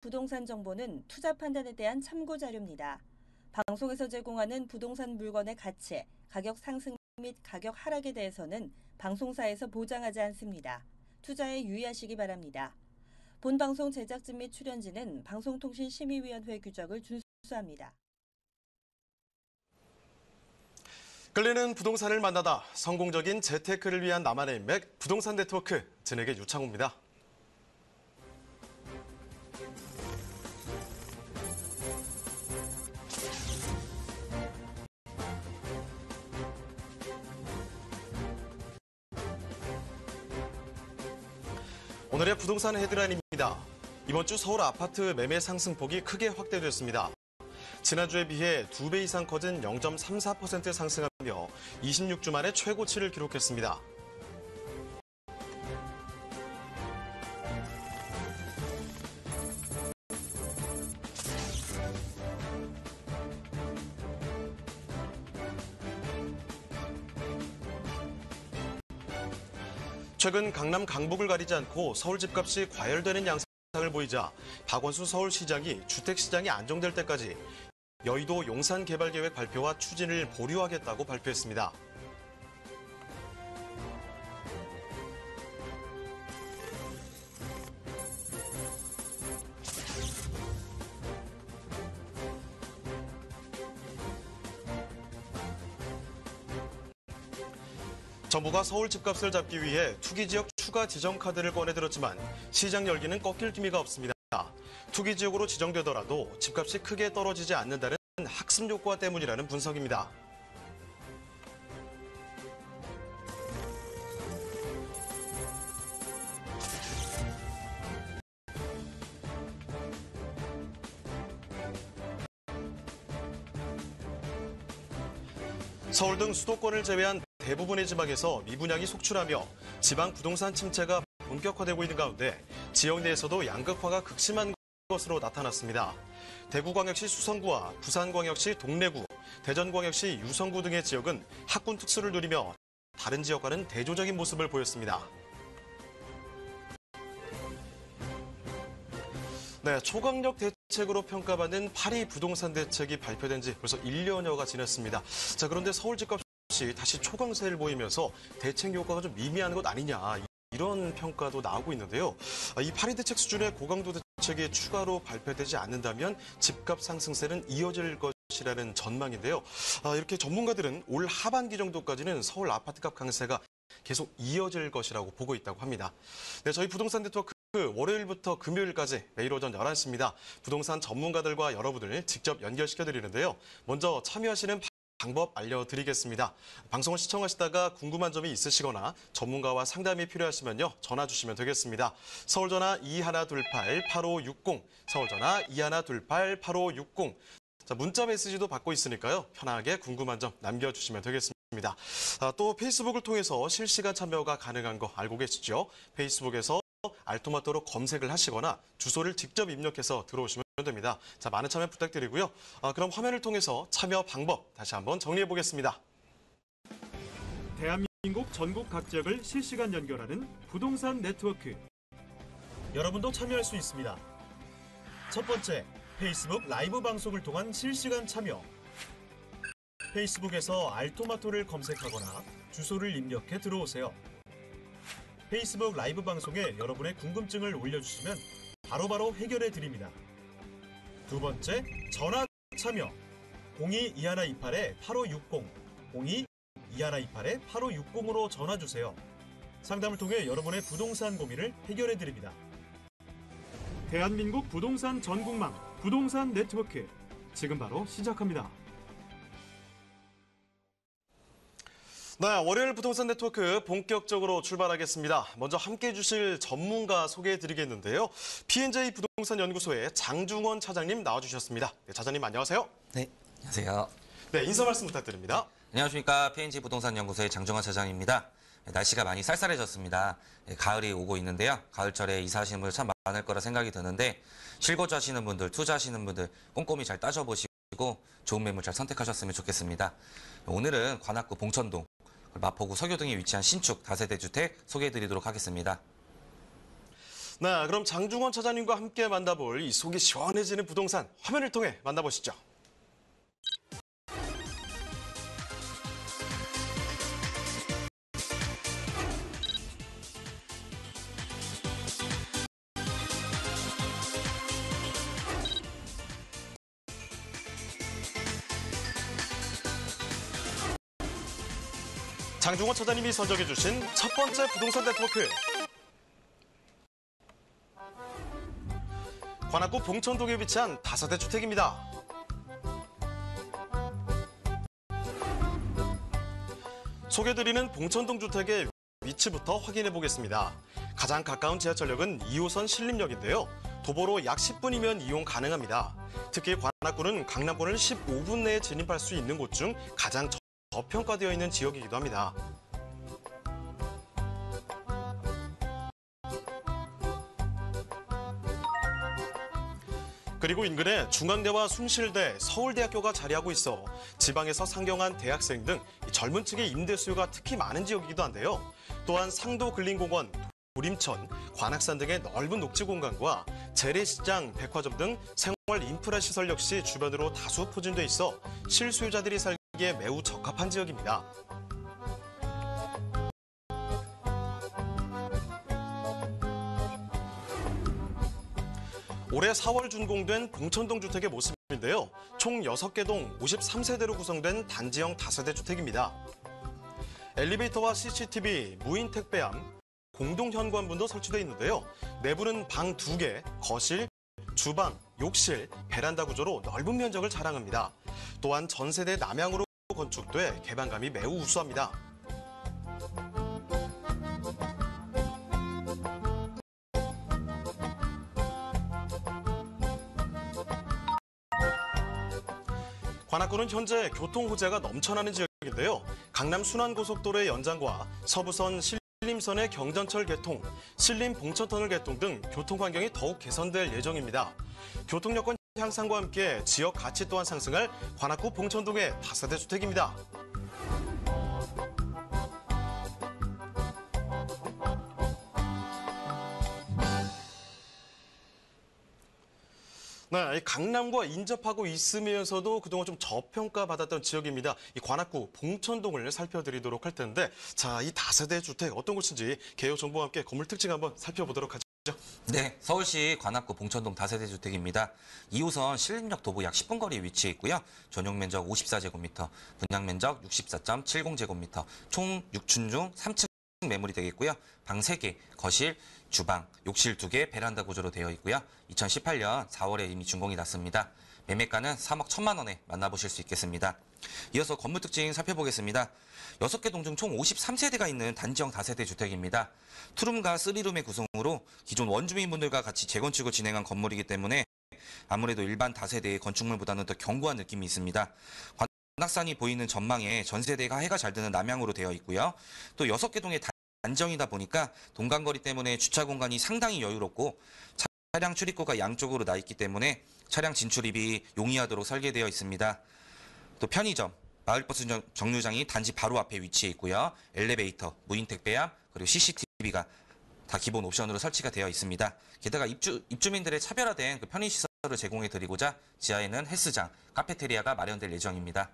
부동산 정보는 투자 판단에 대한 참고 자료입니다. 방송에서 제공하는 부동산 물건의 가치, 가격 상승 및 가격 하락에 대해서는 방송사에서 보장하지 않습니다. 투자에 유의하시기 바랍니다. 본 방송 제작진 및 출연진은 방송통신심의위원회 규정을 준수합니다. 끌리는 부동산을 만나다 성공적인 재테크를 위한 나만의 인맥 부동산 네트워크 진행의 유창호입니다. 오늘의 부동산 헤드라인입니다. 이번 주 서울 아파트 매매 상승폭이 크게 확대됐습니다. 지난주에 비해 2배 이상 커진 0.34% 상승하며 26주 만에 최고치를 기록했습니다. 최근 강남 강북을 가리지 않고 서울 집값이 과열되는 양상을 보이자 박원순 서울시장이 주택시장이 안정될 때까지 여의도 용산 개발 계획 발표와 추진을 보류하겠다고 발표했습니다. 정부가 서울 집값을 잡기 위해 투기지역 추가 지정 카드를 꺼내들었지만 시장 열기는 꺾일 기미가 없습니다. 투기지역으로 지정되더라도 집값이 크게 떨어지지 않는다는 학습 효과 때문이라는 분석입니다. 서울 등 수도권을 제외한 대부분의 지방에서 미분양이 속출하며 지방 부동산 침체가 본격화되고 있는 가운데 지역 내에서도 양극화가 극심한 것으로 나타났습니다. 대구광역시 수성구와 부산광역시 동래구, 대전광역시 유성구 등의 지역은 학군 특수를 누리며 다른 지역과는 대조적인 모습을 보였습니다. 네, 초강력 대책으로 평가받는 파리 부동산 대책이 발표된 지 벌써 1년여가 지났습니다. 자, 그런데 서울 집값이 다시 초강세를 보이면서 대책 효과가 좀 미미한 것 아니냐, 이런 평가도 나오고 있는데요. 이 파리 대책 수준의 고강도 대책이 추가로 발표되지 않는다면 집값 상승세는 이어질 것이라는 전망인데요. 이렇게 전문가들은 올 하반기 정도까지는 서울 아파트값 강세가 계속 이어질 것이라고 보고 있다고 합니다. 네, 저희 부동산 네트워크 월요일부터 금요일까지 매일 오전 11시입니다. 부동산 전문가들과 여러분을 직접 연결시켜드리는데요. 먼저 참여하시는 방법 알려드리겠습니다. 방송을 시청하시다가 궁금한 점이 있으시거나 전문가와 상담이 필요하시면요, 전화 주시면 되겠습니다. 서울전화 2128-8560, 서울전화 2128-8560. 자, 문자 메시지도 받고 있으니까요, 편하게 궁금한 점 남겨주시면 되겠습니다. 또 페이스북을 통해서 실시간 참여가 가능한 거 알고 계시죠? 페이스북에서 알토마토로 검색을 하시거나 주소를 직접 입력해서 들어오시면 됩니다. 자, 많은 참여 부탁드리고요. 그럼 화면을 통해서 참여 방법 다시 한번 정리해 보겠습니다. 대한민국 전국 각 지역을 실시간 연결하는 부동산 네트워크. 여러분도 참여할 수 있습니다. 첫 번째, 페이스북 라이브 방송을 통한 실시간 참여. 페이스북에서 알토마토를 검색하거나 주소를 입력해 들어오세요. 페이스북 라이브 방송에 여러분의 궁금증을 올려주시면 바로바로 해결해 드립니다. 두 번째, 전화 참여. 02-2128-8560, 02-2128-8560으로 전화 주세요. 상담을 통해 여러분의 부동산 고민을 해결해 드립니다. 대한민국 부동산 전국망 부동산 네트워크, 지금 바로 시작합니다. 네, 월요일 부동산 네트워크 본격적으로 출발하겠습니다. 먼저 함께해 주실 전문가 소개해 드리겠는데요. P&J 부동산 연구소의 장중원 차장님 나와주셨습니다. 네, 차장님 안녕하세요. 네, 안녕하세요. 네, 인사 말씀 부탁드립니다. 안녕하십니까. P&J 부동산 연구소의 장중원 차장입니다. 날씨가 많이 쌀쌀해졌습니다. 가을이 오고 있는데요. 가을철에 이사하시는 분들 참 많을 거라 생각이 드는데, 실거주하시는 분들, 투자하시는 분들 꼼꼼히 잘 따져보시고 좋은 매물 잘 선택하셨으면 좋겠습니다. 오늘은 관악구 봉천동, 마포구 서교 등에 위치한 신축 다세대 주택 소개해드리도록 하겠습니다. 네, 그럼 장중원 차장님과 함께 만나볼 이 속이 시원해지는 부동산 화면을 통해 만나보시죠. 장중원 차장님이 선정해 주신 첫 번째 부동산 네트워크. 관악구 봉천동에 위치한 다세대 주택입니다. 소개드리는 봉천동 주택의 위치부터 확인해 보겠습니다. 가장 가까운 지하철역은 2호선 신림역인데요. 도보로 약 10분이면 이용 가능합니다. 특히 관악구는 강남권을 15분 내에 진입할 수 있는 곳 중 가장 저평가되어 있는 지역이기도 합니다. 그리고 인근에 중앙대와 숭실대, 서울대학교가 자리하고 있어 지방에서 상경한 대학생 등 젊은 층의 임대 수요가 특히 많은 지역이기도 한데요. 또한 상도 근린공원, 도림천, 관악산 등의 넓은 녹지 공간과 재래시장, 백화점 등 생활 인프라 시설 역시 주변으로 다수 포진돼 있어 실수요자들이 살기에 매우 적합한 지역입니다. 올해 4월 준공된 봉천동 주택의 모습인데요. 총 6개 동 53세대로 구성된 단지형 다세대 주택입니다. 엘리베이터와 CCTV, 무인 택배함, 공동 현관문도 설치되어 있는데요. 내부는 방 2개, 거실, 주방, 욕실, 베란다 구조로 넓은 면적을 자랑합니다. 또한 전세대 남향으로 건축돼 개방감이 매우 우수합니다. 관악구는 현재 교통 호재가 넘쳐나는 지역인데요. 강남 순환고속도로의 연장과 서부선 신림선의 경전철 개통, 신림 봉천터널 개통 등 교통 환경이 더욱 개선될 예정입니다. 교통 여건 향상과 함께 지역 가치 또한 상승할 관악구 봉천동의 다세대 주택입니다. 네, 강남과 인접하고 있으면서도 그동안 좀 저평가받았던 지역입니다. 이 관악구 봉천동을 살펴드리도록 할 텐데, 자, 이 다세대 주택 어떤 곳인지 개요 정보와 함께 건물 특징 한번 살펴보도록 하죠. 네, 서울시 관악구 봉천동 다세대 주택입니다. 2호선 신림역 도보 약 10분 거리에 위치해 있고요. 전용 면적 54제곱미터, 분양 면적 64.70제곱미터, 총 6층 중 3층 매물이 되겠고요. 방 3개, 거실, 주방, 욕실 2개, 베란다 구조로 되어 있고요. 2018년 4월에 이미 준공이 났습니다. 매매가는 3억 1천만 원에 만나보실 수 있겠습니다. 이어서 건물 특징 살펴보겠습니다. 6개 동 중 총 53세대가 있는 단지형 다세대 주택입니다. 투룸과 3룸의 구성으로 기존 원주민분들과 같이 재건축을 진행한 건물이기 때문에 아무래도 일반 다세대의 건축물보다는 더 견고한 느낌이 있습니다. 관악산이 보이는 전망에 전세대가 해가 잘 드는 남향으로 되어 있고요. 또 6개 동의 단지형이다 보니까 동간거리 때문에 주차 공간이 상당히 여유롭고 차량 출입구가 양쪽으로 나 있기 때문에 차량 진출입이 용이하도록 설계되어 있습니다. 또 편의점, 마을버스 정류장이 단지 바로 앞에 위치해 있고요. 엘리베이터, 무인 택배함, 그리고 CCTV가 다 기본 옵션으로 설치가 되어 있습니다. 게다가 입주민들의 차별화된 그 편의시설을 제공해 드리고자 지하에는 헬스장, 카페테리아가 마련될 예정입니다.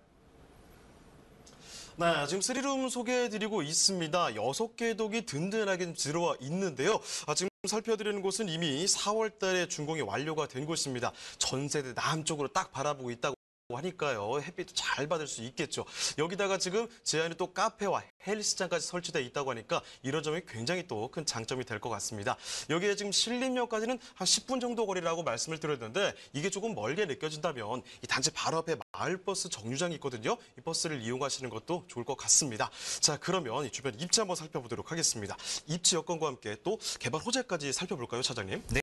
네, 지금 3룸 소개해드리고 있습니다. 6개 동이 든든하게 들어와 있는데요. 지금 살펴드리는 곳은 이미 4월 달에 준공이 완료가 된 곳입니다. 전세대 남쪽으로 딱 바라보고 있다고 하니까요. 햇빛도 잘 받을 수 있겠죠. 여기다가 지금 제 안에 또 카페와 헬스장까지 설치되어 있다고 하니까 이런 점이 굉장히 또 큰 장점이 될 것 같습니다. 여기에 지금 신림역까지는 한 10분 정도 거리라고 말씀을 드렸는데 이게 조금 멀게 느껴진다면 이 단지 바로 앞에 마을버스 정류장이 있거든요. 이 버스를 이용하시는 것도 좋을 것 같습니다. 자, 그러면 이 주변 입지 한번 살펴보도록 하겠습니다. 입지 여건과 함께 또 개발 호재까지 살펴볼까요, 차장님? 네,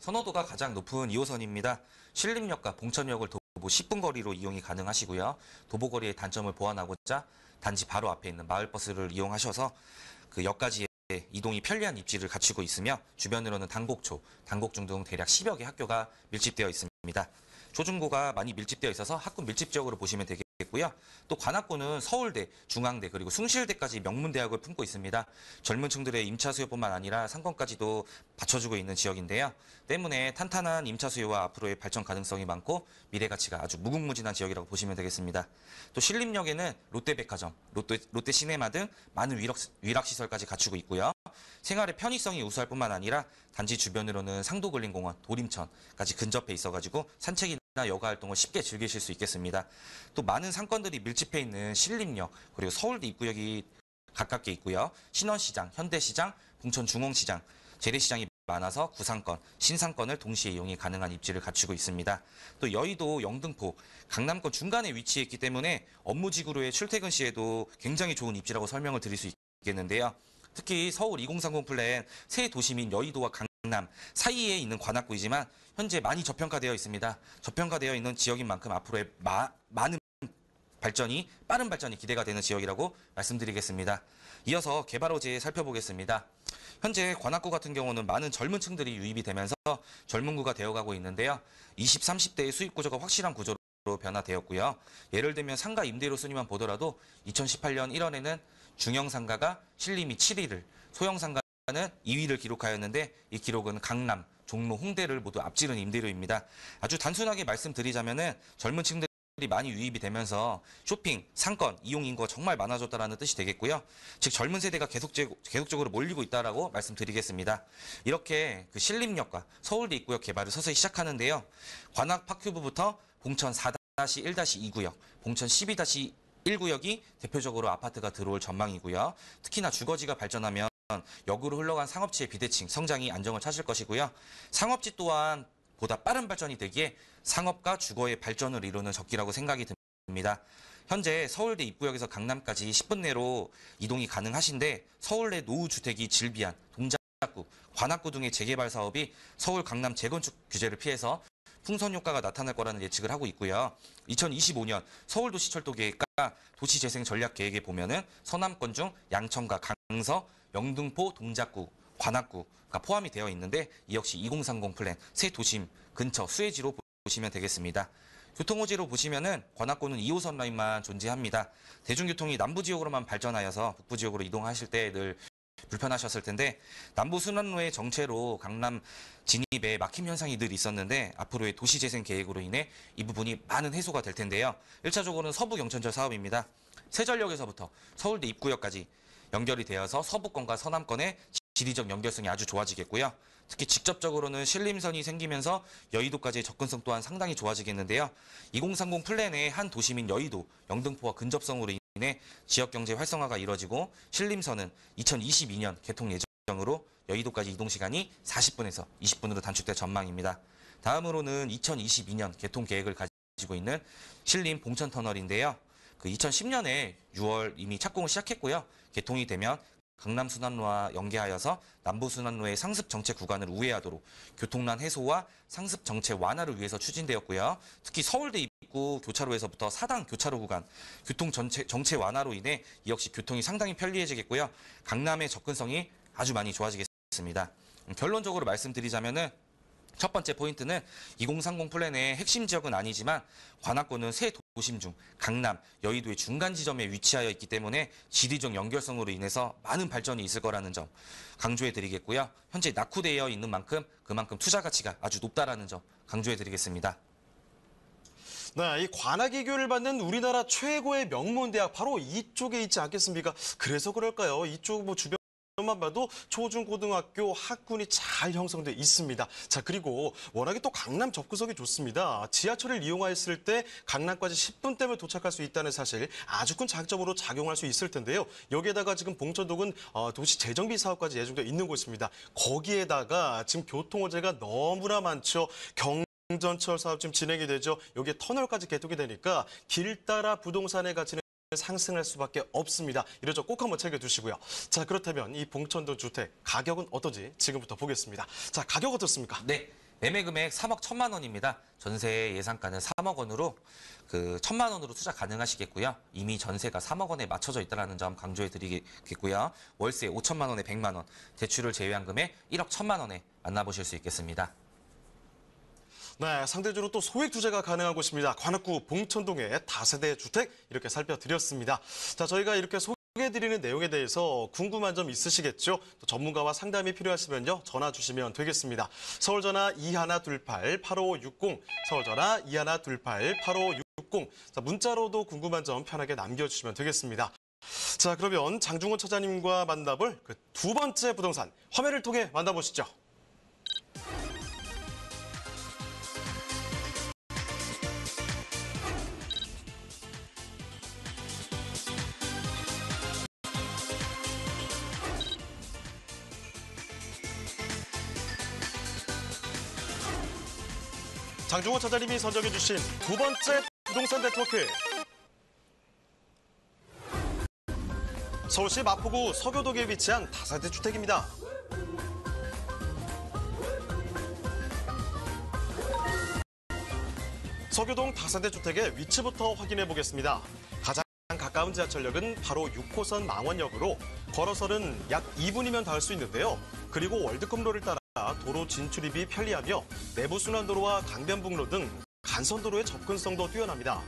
선호도가 가장 높은 2호선입니다. 신림역과 봉천역을 도보 10분 거리로 이용이 가능하시고요. 도보거리의 단점을 보완하고자 단지 바로 앞에 있는 마을버스를 이용하셔서 그 역까지의 이동이 편리한 입지를 갖추고 있으며 주변으로는 당곡초, 당곡중 등 대략 10여 개 학교가 밀집되어 있습니다. 초중고가 많이 밀집되어 있어서 학군 밀집 지역으로 보시면 되겠고요. 고요. 또 관악구는 서울대, 중앙대 그리고 숭실대까지 명문대학을 품고 있습니다. 젊은 층들의 임차 수요뿐만 아니라 상권까지도 받쳐주고 있는 지역인데요. 때문에 탄탄한 임차 수요와 앞으로의 발전 가능성이 많고 미래 가치가 아주 무궁무진한 지역이라고 보시면 되겠습니다. 또 신림역에는 롯데백화점, 롯데시네마 등 많은 위락시설까지 갖추고 있고요. 생활의 편의성이 우수할 뿐만 아니라 단지 주변으로는 상도근린공원, 도림천까지 근접해 있어가지고 산책이나 여가 활동을 쉽게 즐기실 수 있겠습니다. 또 많은 상권들이 밀집해 있는 신림역 그리고 서울대 입구역이 가깝게 있고요. 신원시장, 현대시장, 봉천중흥시장, 재래시장이 많아서 구상권, 신상권을 동시에 이용이 가능한 입지를 갖추고 있습니다. 또 여의도, 영등포, 강남권 중간에 위치해 있기 때문에 업무지구로의 출퇴근 시에도 굉장히 좋은 입지라고 설명을 드릴 수 있겠는데요. 특히 서울 2030 플랜 새 도심인 여의도와 강남 사이에 있는 관악구이지만 현재 많이 저평가되어 있습니다. 저평가되어 있는 지역인 만큼 앞으로의 많은 빠른 발전이 기대가 되는 지역이라고 말씀드리겠습니다. 이어서 개발 호재 살펴보겠습니다. 현재 관악구 같은 경우는 많은 젊은 층들이 유입이 되면서 젊은 구가 되어가고 있는데요. 20, 30대의 수입 구조가 확실한 구조로 변화되었고요. 예를 들면 상가 임대료 순위만 보더라도 2018년 1월에는 중형 상가가 신림이 7위를, 소형 상가는 2위를 기록하였는데 이 기록은 강남, 종로, 홍대를 모두 앞지른 임대료입니다. 아주 단순하게 말씀드리자면은 젊은 층들이 많이 유입이 되면서 쇼핑, 상권, 이용 인구가 정말 많아졌다는 뜻이 되겠고요. 즉 젊은 세대가 계속적으로 몰리고 있다라고 말씀드리겠습니다. 이렇게 그 신림역과 서울대 입구역 개발을 서서히 시작하는데요. 관악 파큐브부터 봉천 4-1-2구역, 봉천 12-1구역이 대표적으로 아파트가 들어올 전망이고요. 특히나 주거지가 발전하면 역으로 흘러간 상업지의 비대칭, 성장이 안정을 찾을 것이고요. 상업지 또한 보다 빠른 발전이 되기에 상업과 주거의 발전을 이루는 적기라고 생각이 듭니다. 현재 서울대 입구역에서 강남까지 10분 내로 이동이 가능하신데 서울 내 노후주택이 즐비한 동작구, 관악구 등의 재개발 사업이 서울 강남 재건축 규제를 피해서 풍선 효과가 나타날 거라는 예측을 하고 있고요. 2025년 서울도시철도 계획과 도시재생 전략 계획에 보면은 서남권 중 양천과 강서, 영등포, 동작구, 관악구가 포함이 되어 있는데 이 역시 2030 플랜 새 도심 근처 수혜지로 보시면 되겠습니다. 교통호재로 보시면은 관악구는 2호선 라인만 존재합니다. 대중교통이 남부 지역으로만 발전하여서 북부 지역으로 이동하실 때 늘 불편하셨을 텐데 남부 순환로의 정체로 강남 진입에 막힘 현상이 늘 있었는데 앞으로의 도시재생 계획으로 인해 이 부분이 많은 해소가 될 텐데요. 1차적으로는 서부 경천철 사업입니다. 세전역에서부터 서울대 입구역까지 연결이 되어서 서부권과 서남권의 지리적 연결성이 아주 좋아지겠고요. 특히 직접적으로는 신림선이 생기면서 여의도까지의 접근성 또한 상당히 좋아지겠는데요. 2030 플랜의 한 도심인 여의도, 영등포와 근접성으로 인해 지역경제 활성화가 이뤄지고 신림선은 2022년 개통 예정으로 여의도까지 이동시간이 40분에서 20분으로 단축될 전망입니다. 다음으로는 2022년 개통 계획을 가지고 있는 신림 봉천터널인데요. 그 2010년에 6월 이미 착공을 시작했고요. 개통이 되면 강남순환로와 연계하여서 남부순환로의 상습 정체 구간을 우회하도록 교통난 해소와 상습 정체 완화를 위해서 추진되었고요. 특히 서울대 입구 교차로에서부터 사당 교차로 구간 교통 정체 완화로 인해 이 역시 교통이 상당히 편리해지겠고요. 강남의 접근성이 아주 많이 좋아지겠습니다. 결론적으로 말씀드리자면은 첫 번째 포인트는 2030 플랜의 핵심 지역은 아니지만 관악구는 새 도심 중 강남, 여의도의 중간 지점에 위치하여 있기 때문에 지리적 연결성으로 인해서 많은 발전이 있을 거라는 점 강조해 드리겠고요. 현재 낙후되어 있는 만큼 그만큼 투자 가치가 아주 높다라는 점 강조해 드리겠습니다. 네, 이 관악이교를 받는 우리나라 최고의 명문대학 바로 이쪽에 있지 않겠습니까? 그래서 그럴까요? 이쪽 주변만 봐도 초중고등학교 학군이 잘 형성돼 있습니다. 자, 그리고 워낙에 또 강남 접근성이 좋습니다. 지하철을 이용했을 때 강남까지 10분대면 도착할 수 있다는 사실 아주 큰 장점으로 작용할 수 있을 텐데요. 여기에다가 지금 봉천동은 도시 재정비 사업까지 예정돼 있는 곳입니다. 거기에다가 지금 교통호재가 너무나 많죠. 경전철 사업 지금 진행이 되죠. 여기에 터널까지 개통이 되니까 길 따라 부동산의 가치는 상승할 수밖에 없습니다. 이런 점 꼭 한번 챙겨두시고요. 자, 그렇다면 이 봉천동 주택 가격은 어떤지 지금부터 보겠습니다. 자, 가격 어떻습니까? 네, 매매 금액 3억 1천만 원입니다. 전세 예상가는 3억 원으로 그 1천만 원으로 투자 가능하시겠고요. 이미 전세가 3억 원에 맞춰져 있다는 점 강조해 드리겠고요. 월세 5천만 원에 100만 원, 대출을 제외한 금액 1억 1천만 원에 만나보실 수 있겠습니다. 네, 상대적으로 또 소액 투자가 가능한 곳입니다. 관악구 봉천동의 다세대 주택 이렇게 살펴드렸습니다. 자, 저희가 이렇게 소개해드리는 내용에 대해서 궁금한 점 있으시겠죠? 또 전문가와 상담이 필요하시면요, 전화 주시면 되겠습니다. 서울전화 2128-8560, 서울전화 2128-8560. 자, 문자로도 궁금한 점 편하게 남겨주시면 되겠습니다. 자, 그러면 장중훈 처자님과 만나볼 그 두 번째 부동산 화면을 통해 만나보시죠. 장중호 처자님이 선정해 주신 두 번째 부동산 네트워크. 서울시 마포구 서교동에 위치한 다세대 주택입니다. 서교동 다세대 주택의 위치부터 확인해 보겠습니다. 가장 가까운 지하철역은 바로 6호선 망원역으로 걸어서는 약 2분이면 닿을 수 있는데요. 그리고 월드컵로를 따라 도로 진출입이 편리하며 내부순환도로와 강변북로 등 간선도로의 접근성도 뛰어납니다.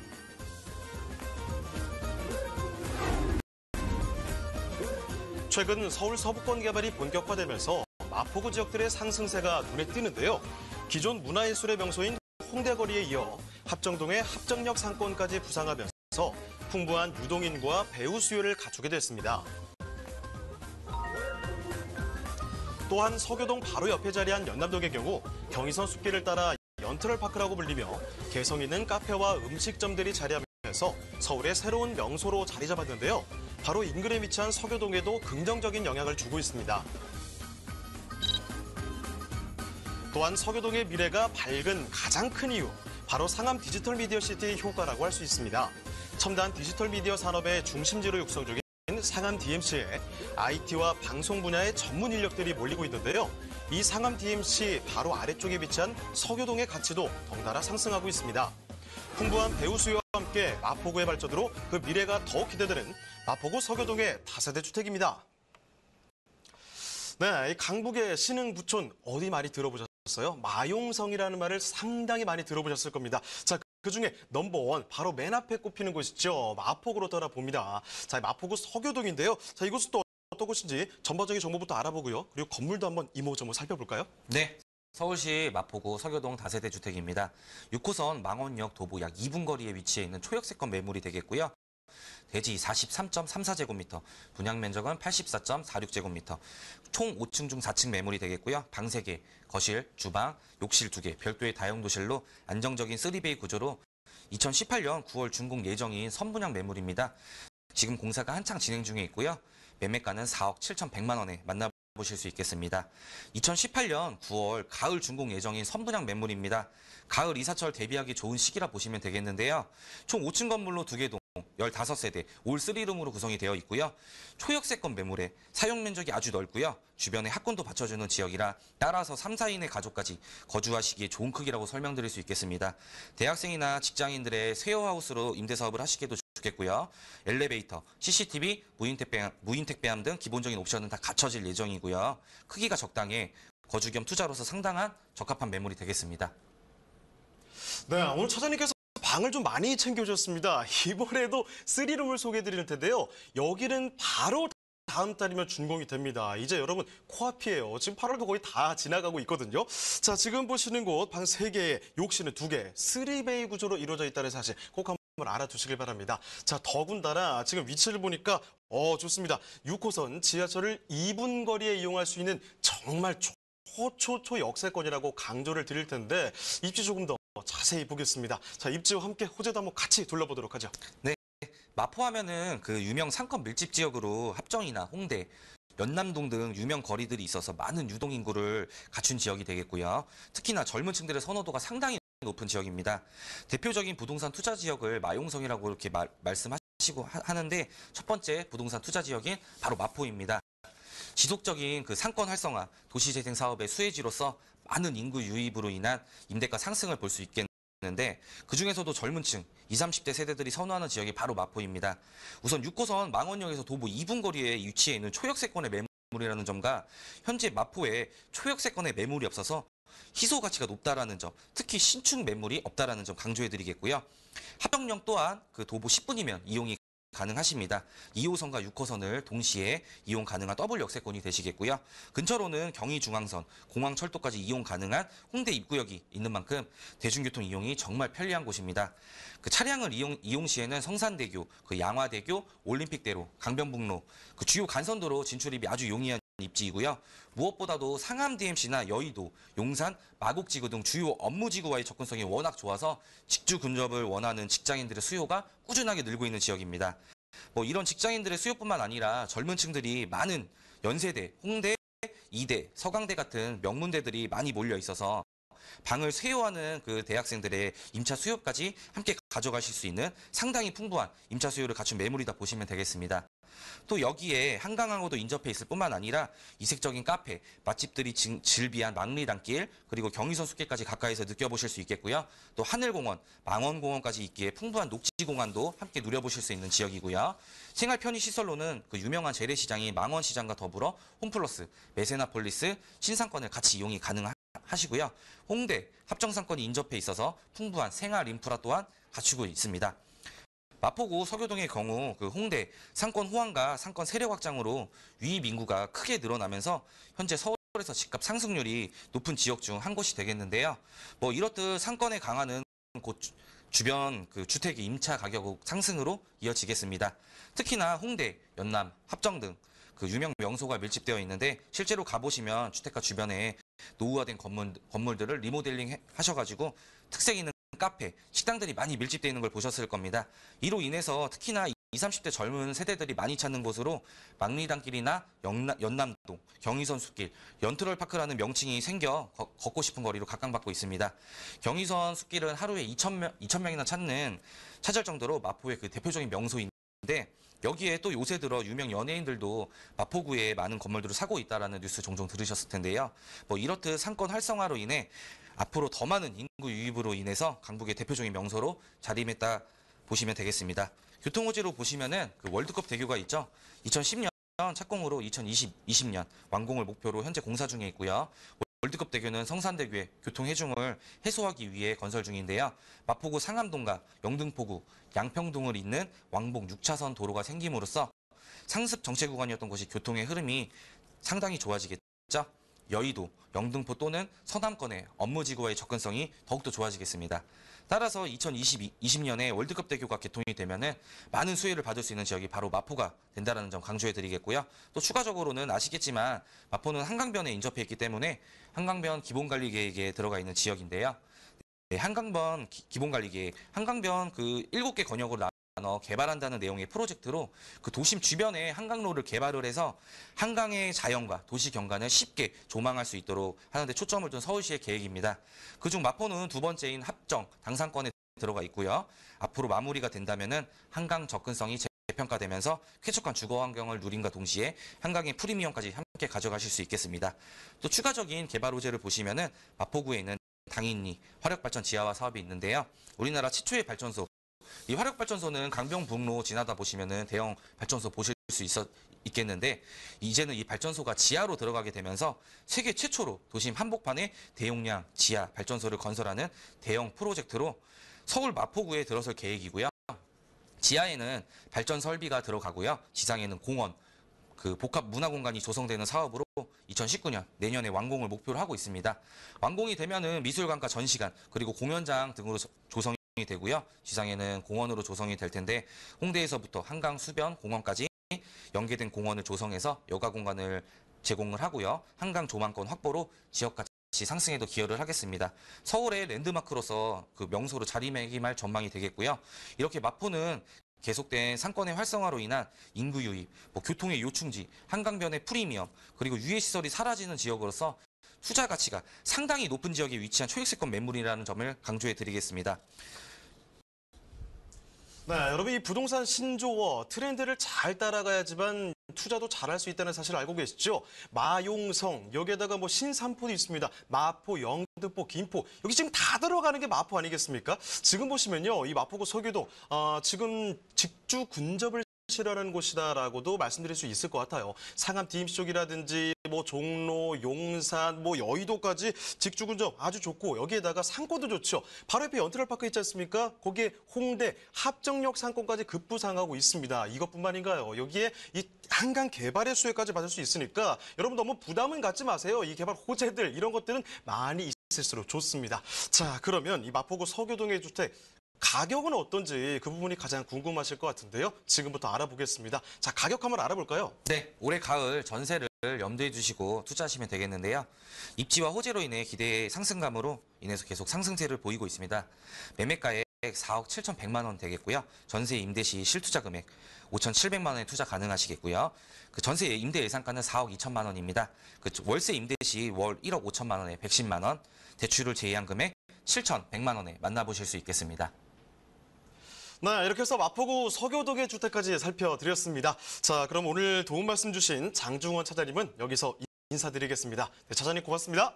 최근 서울 서부권 개발이 본격화되면서 마포구 지역들의 상승세가 눈에 띄는데요. 기존 문화예술의 명소인 홍대거리에 이어 합정동의 합정역 상권까지 부상하면서 풍부한 유동인과 배우 수요를 갖추게 됐습니다. 또한 서교동 바로 옆에 자리한 연남동의 경우 경의선 숲길을 따라 연트럴파크라고 불리며 개성 있는 카페와 음식점들이 자리하면서 서울의 새로운 명소로 자리 잡았는데요. 바로 인근에 위치한 서교동에도 긍정적인 영향을 주고 있습니다. 또한 서교동의 미래가 밝은 가장 큰 이유, 바로 상암 디지털 미디어 시티의 효과라고 할 수 있습니다. 첨단 디지털 미디어 산업의 중심지로 육성 중인 상암 DMC에 IT와 방송 분야의 전문 인력들이 몰리고 있는데요. 이 상암 DMC 바로 아래쪽에 위치한 서교동의 가치도 덩달아 상승하고 있습니다. 풍부한 배우 수요와 함께 마포구의 발전으로 그 미래가 더욱 기대되는 마포구 서교동의 다세대 주택입니다. 네, 이 강북의 신흥부촌 어디 많이 들어보셨어요? 마용성이라는 말을 상당히 많이 들어보셨을 겁니다. 자, 그중에 넘버원 바로 맨 앞에 꼽히는 곳이죠. 마포구로 떠나봅니다. 자, 마포구 서교동인데요. 자, 이곳은 또 어떤 곳인지 전반적인 정보부터 알아보고요. 그리고 건물도 한번 이모저모 살펴볼까요? 네. 서울시 마포구 서교동 다세대 주택입니다. 6호선 망원역 도보 약 2분 거리에 위치해 있는 초역세권 매물이 되겠고요. 대지 43.34제곱미터, 분양 면적은 84.46제곱미터, 총 5층 중 4층 매물이 되겠고요. 방 3개, 거실, 주방, 욕실 2개, 별도의 다용도실로 안정적인 3베이 구조로 2018년 9월 준공 예정인 선분양 매물입니다. 지금 공사가 한창 진행 중에 있고요. 매매가는 4억 7,100만 원에 만나보실 수 있겠습니다. 2018년 9월 가을 준공 예정인 선분양 매물입니다. 가을 이사철 대비하기 좋은 시기라 보시면 되겠는데요. 총 5층 건물로 2개 동, 15세대, 올 3룸으로 구성이 되어 있고요. 초역세권 매물에 사용 면적이 아주 넓고요. 주변에 학군도 받쳐주는 지역이라 따라서 3, 4인의 가족까지 거주하시기에 좋은 크기라고 설명드릴 수 있겠습니다. 대학생이나 직장인들의 쉐어하우스로 임대사업을 하시기에도 좋겠고요. 엘리베이터, CCTV, 무인택배함 등 기본적인 옵션은 다 갖춰질 예정이고요. 크기가 적당해 거주 겸 투자로서 상당한 적합한 매물이 되겠습니다. 네, 오늘 처자님께서 방을 좀 많이 챙겨주셨습니다. 이번에도 3룸을 소개해드릴 텐데요. 여기는 바로 다음 달이면 준공이 됩니다. 이제 여러분 코앞이에요. 지금 8월도 거의 다 지나가고 있거든요. 자, 지금 보시는 곳 방 3개에 욕실은 2개, 3베이 구조로 이루어져 있다는 사실 꼭 한번 알아두시길 바랍니다. 자, 더군다나 지금 위치를 보니까 좋습니다. 6호선 지하철을 2분 거리에 이용할 수 있는 정말 초초초 역세권이라고 강조를 드릴 텐데 입지 조금 더 자세히 보겠습니다. 자, 입지와 함께 호재도 한번 같이 둘러보도록 하죠. 네, 마포하면은 그 유명 상권 밀집 지역으로 합정이나 홍대, 연남동 등 유명 거리들이 있어서 많은 유동 인구를 갖춘 지역이 되겠고요. 특히나 젊은 층들의 선호도가 상당히 높은 지역입니다. 대표적인 부동산 투자 지역을 마용성이라고 이렇게 말씀하시고 하는데 첫 번째 부동산 투자 지역인 바로 마포입니다. 지속적인 그 상권 활성화, 도시재생 사업의 수혜지로서 많은 인구 유입으로 인한 임대가 상승을 볼 수 있겠는데 그중에서도 젊은 층, 20, 30대 세대들이 선호하는 지역이 바로 마포입니다. 우선 6호선 망원역에서 도보 2분 거리에 위치해 있는 초역세권의 매물이라는 점과 현재 마포에 초역세권의 매물이 없어서 희소 가치가 높다라는 점, 특히 신축 매물이 없다라는 점 강조해드리겠고요. 합정역 또한 그 도보 10분이면 이용이 가능하십니다. 2호선과 6호선을 동시에 이용 가능한 더블 역세권이 되시겠고요. 근처로는 경의중앙선, 공항철도까지 이용 가능한 홍대 입구역이 있는 만큼 대중교통 이용이 정말 편리한 곳입니다. 그 차량을 이용 시에는 성산대교, 그 양화대교, 올림픽대로, 강변북로, 그 주요 간선도로 진출입이 아주 용이한 입지이고요. 무엇보다도 상암 DMC나 여의도, 용산, 마곡지구 등 주요 업무지구와의 접근성이 워낙 좋아서 직주 근접을 원하는 직장인들의 수요가 꾸준하게 늘고 있는 지역입니다. 이런 직장인들의 수요뿐만 아니라 젊은 층들이 많은 연세대, 홍대, 이대, 서강대 같은 명문대들이 많이 몰려 있어서 방을 쇠요하는 그 대학생들의 임차 수요까지 함께 가져가실 수 있는 상당히 풍부한 임차 수요를 갖춘 매물이다 보시면 되겠습니다. 또 여기에 한강하고도 인접해 있을 뿐만 아니라 이색적인 카페, 맛집들이 즐비한 망리단길, 그리고 경의선 숲길까지 가까이서 느껴보실 수 있겠고요. 또 하늘공원, 망원공원까지 있기에 풍부한 녹지공간도 함께 누려보실 수 있는 지역이고요. 생활 편의시설로는 그 유명한 재래시장인 망원시장과 더불어 홈플러스, 메세나폴리스, 신상권을 같이 이용이 가능하시고요. 홍대, 합정상권이 인접해 있어서 풍부한 생활 인프라 또한 갖추고 있습니다. 마포구 서교동의 경우 그 홍대 상권 호황과 상권 세력 확장으로 유입 인구가 크게 늘어나면서 현재 서울에서 집값 상승률이 높은 지역 중 한 곳이 되겠는데요. 이렇듯 상권의 강화는 곧 주변 그 주택의 임차 가격 상승으로 이어지겠습니다. 특히나 홍대, 연남, 합정 등 그 유명 명소가 밀집되어 있는데 실제로 가보시면 주택가 주변에 노후화된 건물들을 리모델링 하셔가지고 특색 있는 카페, 식당들이 많이 밀집되어 있는 걸 보셨을 겁니다. 이로 인해서 특히나 20, 30대 젊은 세대들이 많이 찾는 곳으로 망리단길이나 연남동, 경의선 숲길, 연트럴파크라는 명칭이 생겨 걷고 싶은 거리로 각광받고 있습니다. 경의선 숲길은 하루에 2,000명이나 찾을 정도로 마포의 그 대표적인 명소인데 여기에 또 요새 들어 유명 연예인들도 마포구에 많은 건물들을 사고 있다는 뉴스 종종 들으셨을 텐데요. 이렇듯 상권 활성화로 인해 앞으로 더 많은 인구 유입으로 인해서 강북의 대표적인 명소로 자리매다 보시면 되겠습니다. 교통호재로 보시면은 그 월드컵 대교가 있죠. 2010년 착공으로 2020년 완공을 목표로 현재 공사 중에 있고요. 월드컵 대교는 성산대교의 교통해중을 해소하기 위해 건설 중인데요. 마포구 상암동과 영등포구, 양평동을 잇는 왕복 6차선 도로가 생김으로써 상습 정체 구간이었던 곳이 교통의 흐름이 상당히 좋아지겠죠. 여의도, 영등포 또는 서남권의 업무지구와의 접근성이 더욱더 좋아지겠습니다. 따라서 2020년에 월드컵 대교가 개통이 되면은 많은 수혜를 받을 수 있는 지역이 바로 마포가 된다는 점 강조해드리겠고요. 또 추가적으로는 아시겠지만 마포는 한강변에 인접해 있기 때문에 한강변 기본관리계획에 들어가 있는 지역인데요. 네, 한강변 기본관리계획, 한강변 그 7개 권역으로 나눠 개발한다는 내용의 프로젝트로 그 도심 주변에 한강로를 개발을 해서 한강의 자연과 도시 경관을 쉽게 조망할 수 있도록 하는 데 초점을 둔 서울시의 계획입니다. 그중 마포는 두 번째인 합정, 당상권에 들어가 있고요. 앞으로 마무리가 된다면은 한강 접근성이 재평가되면서 쾌적한 주거 환경을 누림과 동시에 한강의 프리미엄까지 함께 가져가실 수 있겠습니다. 또 추가적인 개발 호재를 보시면은 마포구에 있는 당인리 화력발전 지하화 사업이 있는데요. 우리나라 최초의 발전소, 이 화력발전소는 강변북로 지나다 보시면은 대형 발전소 보실 수 있겠는데 이제는 이 발전소가 지하로 들어가게 되면서 세계 최초로 도심 한복판에 대용량 지하 발전소를 건설하는 대형 프로젝트로 서울 마포구에 들어설 계획이고요. 지하에는 발전 설비가 들어가고요. 지상에는 공원, 그 복합 문화공간이 조성되는 사업으로 2019년 내년에 완공을 목표로 하고 있습니다. 완공이 되면은 미술관과 전시관 그리고 공연장 등으로 조성이 되고요. 지상에는 공원으로 조성이 될 텐데 홍대에서부터 한강 수변 공원까지 연계된 공원을 조성해서 여가 공간을 제공을 하고요. 한강 조망권 확보로 지역 가치 상승에도 기여를 하겠습니다. 서울의 랜드마크로서 그 명소로 자리매김할 전망이 되겠고요. 이렇게 마포는 계속된 상권의 활성화로 인한 인구 유입, 교통의 요충지, 한강변의 프리미엄, 그리고 유해시설이 사라지는 지역으로서 투자 가치가 상당히 높은 지역에 위치한 초역세권 매물이라는 점을 강조해 드리겠습니다. 네, 여러분 이 부동산 신조어 트렌드를 잘 따라가야지만 투자도 잘할 수 있다는 사실 알고 계시죠? 마용성, 여기에다가 신산포도 있습니다. 마포, 영등포, 김포, 여기 지금 다 들어가는 게 마포 아니겠습니까? 지금 보시면요, 이 마포구 서교동 지금 직주 근접을 실현하는 곳이다라고도 말씀드릴 수 있을 것 같아요. 상암 DMC 쪽이라든지 뭐 종로, 용산, 뭐 여의도까지 직주근접 아주 좋고 여기에다가 상권도 좋죠. 바로 옆에 연트럴파크 있지 않습니까? 거기에 홍대, 합정역 상권까지 급부상하고 있습니다. 이것뿐만인가요? 여기에 이 한강 개발의 수혜까지 받을 수 있으니까 여러분 너무 부담은 갖지 마세요. 이 개발 호재들 이런 것들은 많이 있을수록 좋습니다. 자, 그러면 이 마포구 서교동의 주택 가격은 어떤지 그 부분이 가장 궁금하실 것 같은데요. 지금부터 알아보겠습니다. 자, 가격 한번 알아볼까요? 네, 올해 가을 전세를 염두에 두시고 투자하시면 되겠는데요. 입지와 호재로 인해 기대의 상승감으로 인해서 계속 상승세를 보이고 있습니다. 매매가액 4억 7,100만 원 되겠고요. 전세 임대 시 실투자 금액 5,700만 원에 투자 가능하시겠고요. 그 전세 임대 예상가는 4억 2천만 원입니다. 그 월세 임대 시 월 1억 5천만 원에 110만 원, 대출을 제외한 금액 7,100만 원에 만나보실 수 있겠습니다. 네, 이렇게 해서 마포구 서교동의 주택까지 살펴드렸습니다. 자, 그럼 오늘 도움 말씀 주신 장중원 차장님은 여기서 인사드리겠습니다. 네, 차장님 고맙습니다.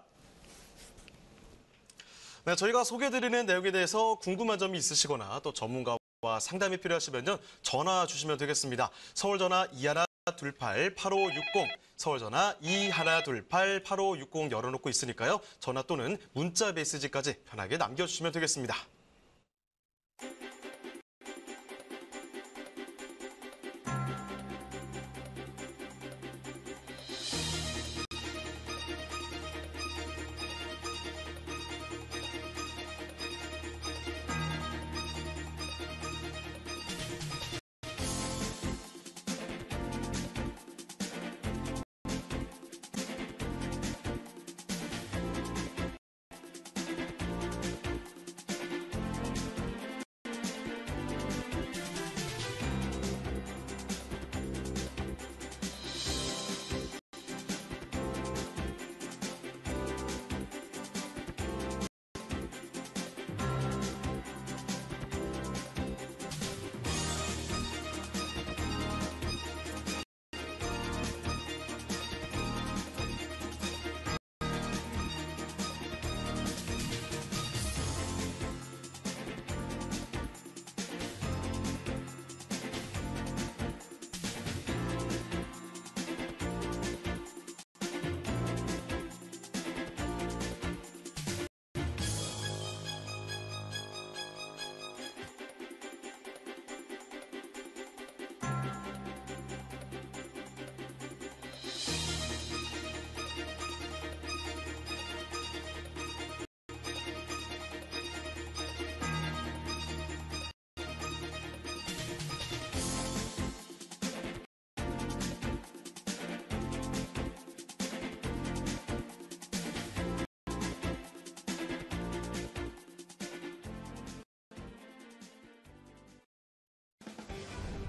네, 저희가 소개해드리는 내용에 대해서 궁금한 점이 있으시거나 또 전문가와 상담이 필요하시면요, 전화 주시면 되겠습니다. 서울 전화 2128-8560, 서울 전화 2128-8560 열어놓고 있으니까요. 전화 또는 문자 메시지까지 편하게 남겨주시면 되겠습니다.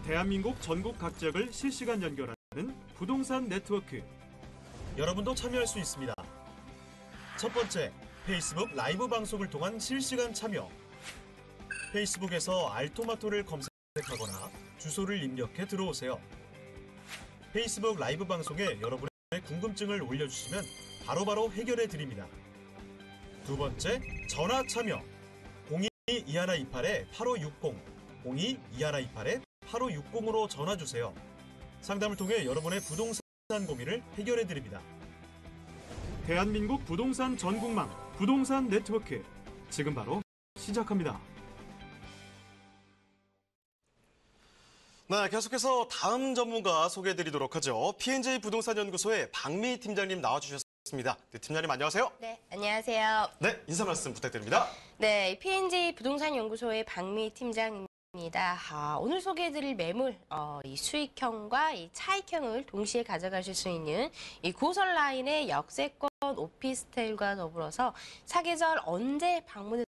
대한민국 전국 각 지역을 실시간 연결하는 부동산 네트워크. 여러분도 참여할 수 있습니다. 첫 번째, 페이스북 라이브 방송을 통한 실시간 참여. 페이스북에서 알토마토를 검색하거나 주소를 입력해 들어오세요. 페이스북 라이브 방송에 여러분의 궁금증을 올려주시면 바로바로 해결해 드립니다. 두 번째, 전화 참여. 02-2128-8560, 02-2128-8560으로 전화 주세요. 상담을 통해 여러분의 부동산 고민을 해결해 드립니다. 대한민국 부동산 전국망 부동산 네트워크, 지금 바로 시작합니다. 네, 계속해서 다음 전문가 소개해드리도록 하죠. P&J 부동산 연구소의 박미 팀장님 나와주셨습니다. 네, 팀장님 안녕하세요. 네, 안녕하세요. 네, 인사 말씀 부탁드립니다. 네, P&J 부동산 연구소의 박미 팀장입니다. 오늘 소개해드릴 매물, 이 수익형과 이 차익형을 동시에 가져가실 수 있는 이 고설 라인의 역세권 오피스텔과 더불어서 사계절 언제 방문해도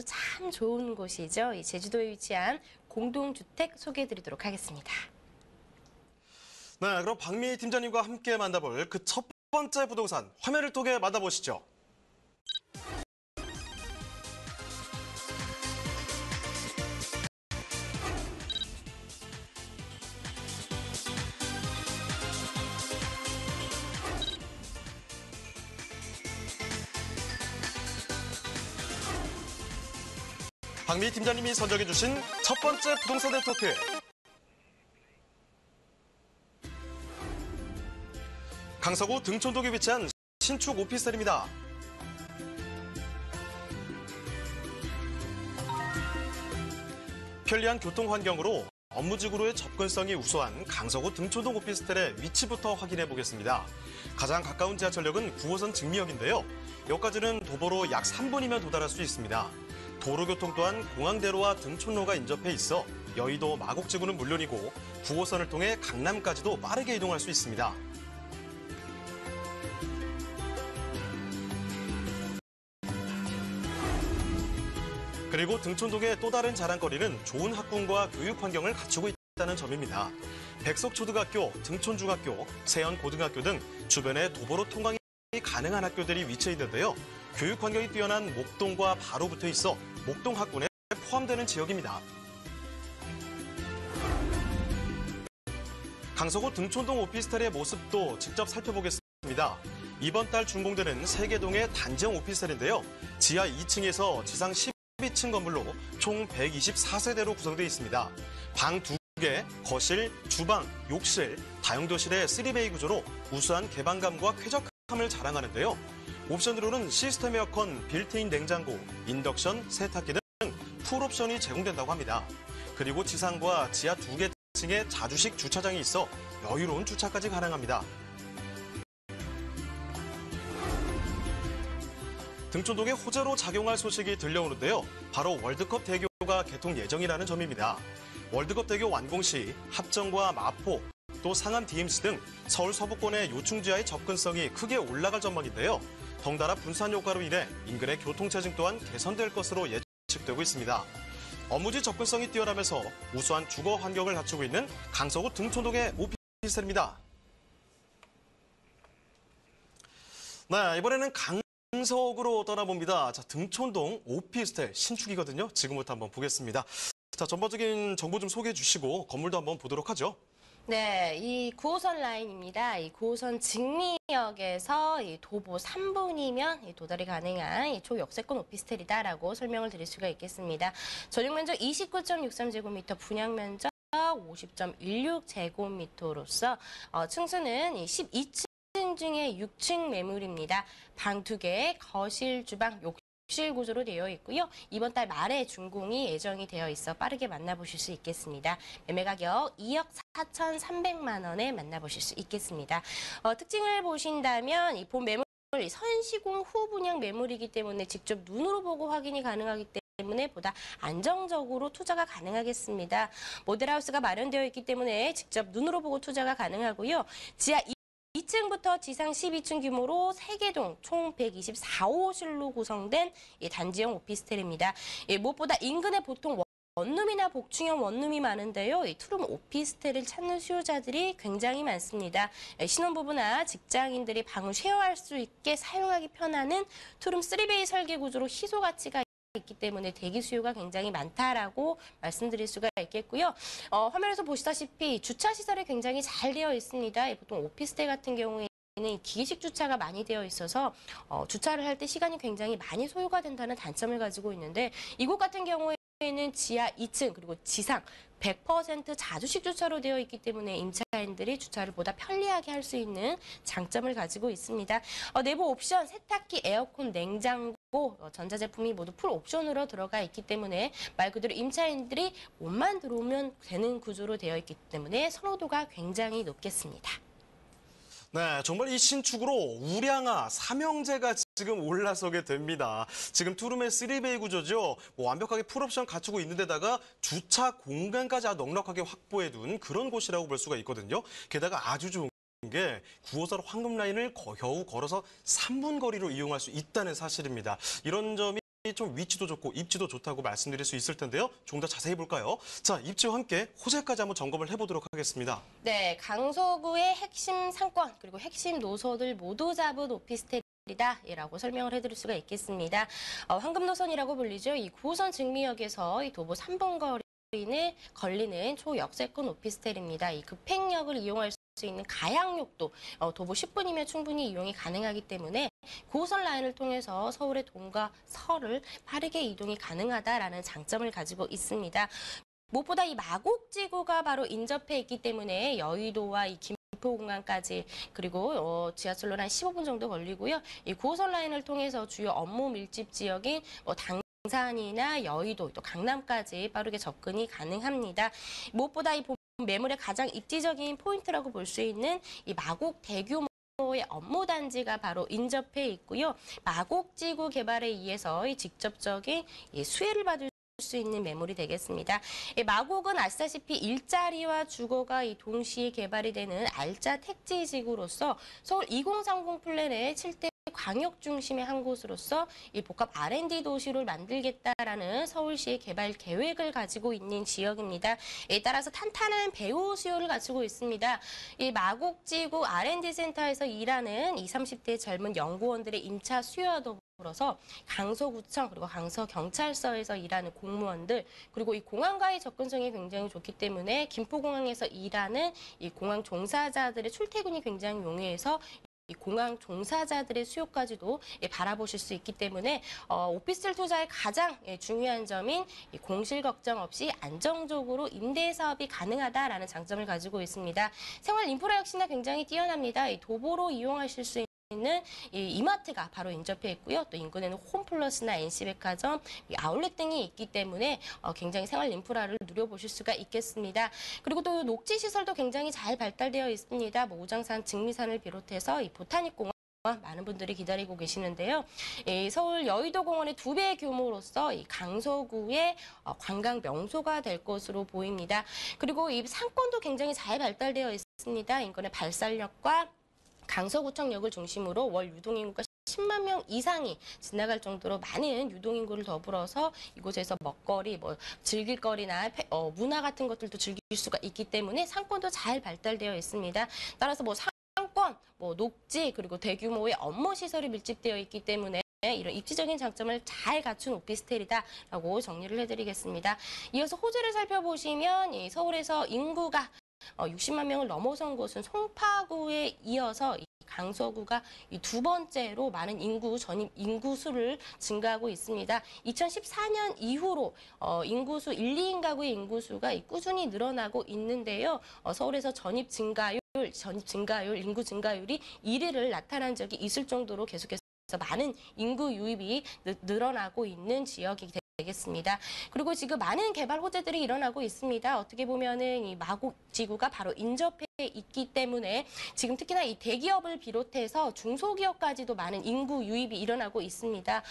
참 좋은 곳이죠. 이 제주도에 위치한 공동주택 소개해드리도록 하겠습니다. 네, 그럼 박미 팀장님과 함께 만나볼 그 첫 번째 부동산 화면을 통해 만나보시죠. 박미 팀장님이 선정해주신 첫 번째 부동산 네트워크. 강서구 등촌동에 위치한 신축 오피스텔입니다. 편리한 교통 환경으로 업무지구로의 접근성이 우수한 강서구 등촌동 오피스텔의 위치부터 확인해 보겠습니다. 가장 가까운 지하철역은 9호선 증미역인데요. 여기까지는 도보로 약 3분이면 도달할 수 있습니다. 도로교통 또한 공항대로와 등촌로가 인접해 있어 여의도 마곡지구는 물론이고 9호선을 통해 강남까지도 빠르게 이동할 수 있습니다. 그리고 등촌동의 또 다른 자랑거리는 좋은 학군과 교육 환경을 갖추고 있다는 점입니다. 백석초등학교, 등촌중학교, 세연고등학교 등 주변에 도보로 통강이 가능한 학교들이 위치해 있는데요. 교육 환경이 뛰어난 목동과 바로 붙어 있어 목동 학군에 포함되는 지역입니다. 강서구 등촌동 오피스텔의 모습도 직접 살펴보겠습니다. 이번 달 준공되는 세계동의 단지형 오피스텔인데요. 지하 2층에서 지상 12층 건물로 총 124세대로 구성되어 있습니다. 방 2개, 거실, 주방, 욕실, 다용도실의 3베이 구조로 우수한 개방감과 쾌적함을 자랑하는데요. 옵션으로는 시스템 에어컨, 빌트인 냉장고, 인덕션, 세탁기 등 풀옵션이 제공된다고 합니다. 그리고 지상과 지하 2개 층에 자주식 주차장이 있어 여유로운 주차까지 가능합니다. 등촌동에 호재로 작용할 소식이 들려오는데요. 바로 월드컵 대교가 개통 예정이라는 점입니다. 월드컵 대교 완공 시 합정과 마포, 또 상암 DMC 등 서울 서부권의 요충지와의 접근성이 크게 올라갈 전망인데요. 덩달아 분산 효과로 인해 인근의 교통체증 또한 개선될 것으로 예측되고 있습니다. 업무지 접근성이 뛰어나면서 우수한 주거 환경을 갖추고 있는 강서구 등촌동의 오피스텔입니다. 네, 이번에는 강서구로 떠나봅니다. 자, 등촌동 오피스텔 신축이거든요. 지금부터 한번 보겠습니다. 자, 전반적인 정보 좀 소개해 주시고 건물도 한번 보도록 하죠. 네, 이 9호선 라인입니다. 이 9호선 증미역에서 이 도보 3분이면 도달이 가능한 이 초역세권 오피스텔이다라고 설명을 드릴 수가 있겠습니다. 전용 면적 29.63제곱미터, 분양 면적 50.16제곱미터로서 층수는 12층 중에 6층 매물입니다. 방 2개, 거실, 주방, 욕실 구조로 되어 있고요. 이번 달 말에 준공이 예정이 되어 있어 빠르게 만나보실 수 있겠습니다. 매매 가격 2억 4,300만 원에 만나보실 수 있겠습니다. 특징을 보신다면 이 본 매물 선시공 후 분양 매물이기 때문에 직접 눈으로 보고 확인이 가능하기 때문에 보다 안정적으로 투자가 가능하겠습니다. 모델하우스가 마련되어 있기 때문에 직접 눈으로 보고 투자가 가능하고요. 지하 2층부터 지상 12층 규모로 3개 동 총 124호실로 구성된 단지형 오피스텔입니다. 무엇보다 인근에 보통 원룸이나 복층형 원룸이 많은데요. 이 투룸 오피스텔을 찾는 수요자들이 굉장히 많습니다. 신혼부부나 직장인들이 방을 쉐어할 수 있게 사용하기 편하는 투룸 3베이 설계 구조로 희소 가치가 있기 때문에 대기 수요가 굉장히 많다라고 말씀드릴 수가 있겠고요. 화면에서 보시다시피 주차 시설이 굉장히 잘 되어 있습니다. 보통 오피스텔 같은 경우에는 기계식 주차가 많이 되어 있어서 주차를 할 때 시간이 굉장히 많이 소요가 된다는 단점을 가지고 있는데 이곳 같은 경우에는 지하 2층 그리고 지상 100% 자주식 주차로 되어 있기 때문에 임차인들이 주차를 보다 편리하게 할 수 있는 장점을 가지고 있습니다. 내부 옵션, 세탁기, 에어컨, 냉장고, 전자제품이 모두 풀 옵션으로 들어가 있기 때문에 말 그대로 임차인들이 몸만 들어오면 되는 구조로 되어 있기 때문에 선호도가 굉장히 높겠습니다. 네, 정말 이 신축으로 우량아, 삼형제가 지금 올라서게 됩니다. 지금 투룸의 3베이 구조죠. 완벽하게 풀옵션 갖추고 있는 데다가 주차 공간까지 넉넉하게 확보해둔 그런 곳이라고 볼 수가 있거든요. 게다가 아주 좋은 게 9호선 황금라인을 겨우 걸어서 3분 거리로 이용할 수 있다는 사실입니다. 이런 점이 좀 위치도 좋고 입지도 좋다고 말씀드릴 수 있을 텐데요. 조금 더 자세히 볼까요? 자, 입지와 함께 호재까지 한번 점검을 해보도록 하겠습니다. 네, 강서구의 핵심 상권 그리고 핵심 노선을 모두 잡은 오피스텔이라고 설명을 해드릴 수가 있겠습니다. 황금 노선이라고 불리죠. 이 9호선 증미역에서 이 도보 3분 거리에 걸리는 초역세권 오피스텔입니다. 이 급행역을 이용할 수 있는 가양역도 도보 10분이면 충분히 이용이 가능하기 때문에 9호선 라인을 통해서 서울의 동과 서를 빠르게 이동이 가능하다라는 장점을 가지고 있습니다. 무엇보다 이 마곡지구가 바로 인접해 있기 때문에 여의도와 이 김포공항까지 그리고 지하철로 한 15분 정도 걸리고요. 이 9호선 라인을 통해서 주요 업무 밀집 지역인 당산이나 여의도 또 강남까지 빠르게 접근이 가능합니다. 무엇보다 이 매물의 가장 입지적인 포인트라고 볼 수 있는 이 마곡 대규모의 업무단지가 바로 인접해 있고요. 마곡지구 개발에 의해서 이 직접적인 수혜를 받을 수 있는 매물이 되겠습니다. 마곡은 아시다시피 일자리와 주거가 동시에 개발이 되는 알짜 택지 지구로서 서울 2030 플랜의 7대 광역 중심의 한 곳으로서 이 복합 R&D 도시를 만들겠다라는 서울시의 개발 계획을 가지고 있는 지역입니다. 이에 따라서 탄탄한 배후 수요를 가지고 있습니다. 이 마곡지구 R&D 센터에서 일하는 20, 30대 젊은 연구원들의 임차 수요와 더불어서 강서구청 그리고 강서경찰서에서 일하는 공무원들 그리고 이 공항과의 접근성이 굉장히 좋기 때문에 김포공항에서 일하는 이 공항 종사자들의 출퇴근이 굉장히 용이해서 이 공항 종사자들의 수요까지도 바라보실 수 있기 때문에 오피스텔 투자의 가장 중요한 점인 이 공실 걱정 없이 안정적으로 임대 사업이 가능하다라는 장점을 가지고 있습니다. 생활 인프라 역시나 굉장히 뛰어납니다. 이 도보로 이용하실 수 있는 이 이마트가 바로 인접해 있고요. 또 인근에는 홈플러스나 NC백화점, 아울렛 등이 있기 때문에 굉장히 생활 인프라를 누려보실 수가 있겠습니다. 그리고 또 녹지 시설도 굉장히 잘 발달되어 있습니다. 우장산, 증미산을 비롯해서 이 보타닉공원 많은 분들이 기다리고 계시는데요. 서울 여의도공원의 2배 규모로서 이 강서구의 관광 명소가 될 것으로 보입니다. 그리고 이 상권도 굉장히 잘 발달되어 있습니다. 인근의 발산역과 강서구청역을 중심으로 월 유동인구가 10만 명 이상이 지나갈 정도로 많은 유동인구를 더불어서 이곳에서 먹거리, 즐길 거리나 문화 같은 것들도 즐길 수가 있기 때문에 상권도 잘 발달되어 있습니다. 따라서 상권, 녹지 그리고 대규모의 업무 시설이 밀집되어 있기 때문에 이런 입지적인 장점을 잘 갖춘 오피스텔이다라고 정리를 해드리겠습니다. 이어서 호재를 살펴보시면 서울에서 인구가 60만 명을 넘어선 곳은 송파구에 이어서 강서구가 두 번째로 많은 전입 인구수를 증가하고 있습니다. 2014년 이후로 인구수 1, 2인 가구의 인구수가 꾸준히 늘어나고 있는데요. 서울에서 전입 증가율, 인구 증가율이 1위를 나타난 적이 있을 정도로 계속해서 많은 인구 유입이 늘어나고 있는 지역이 되겠습니다. 그리고 지금 많은 개발 호재들이 일어나고 있습니다. 어떻게 보면은 이 마곡지구가 바로 인접해 있기 때문에 지금 특히나 이 대기업을 비롯해서 중소기업까지도 많은 인구 유입이 일어나고 있습니다.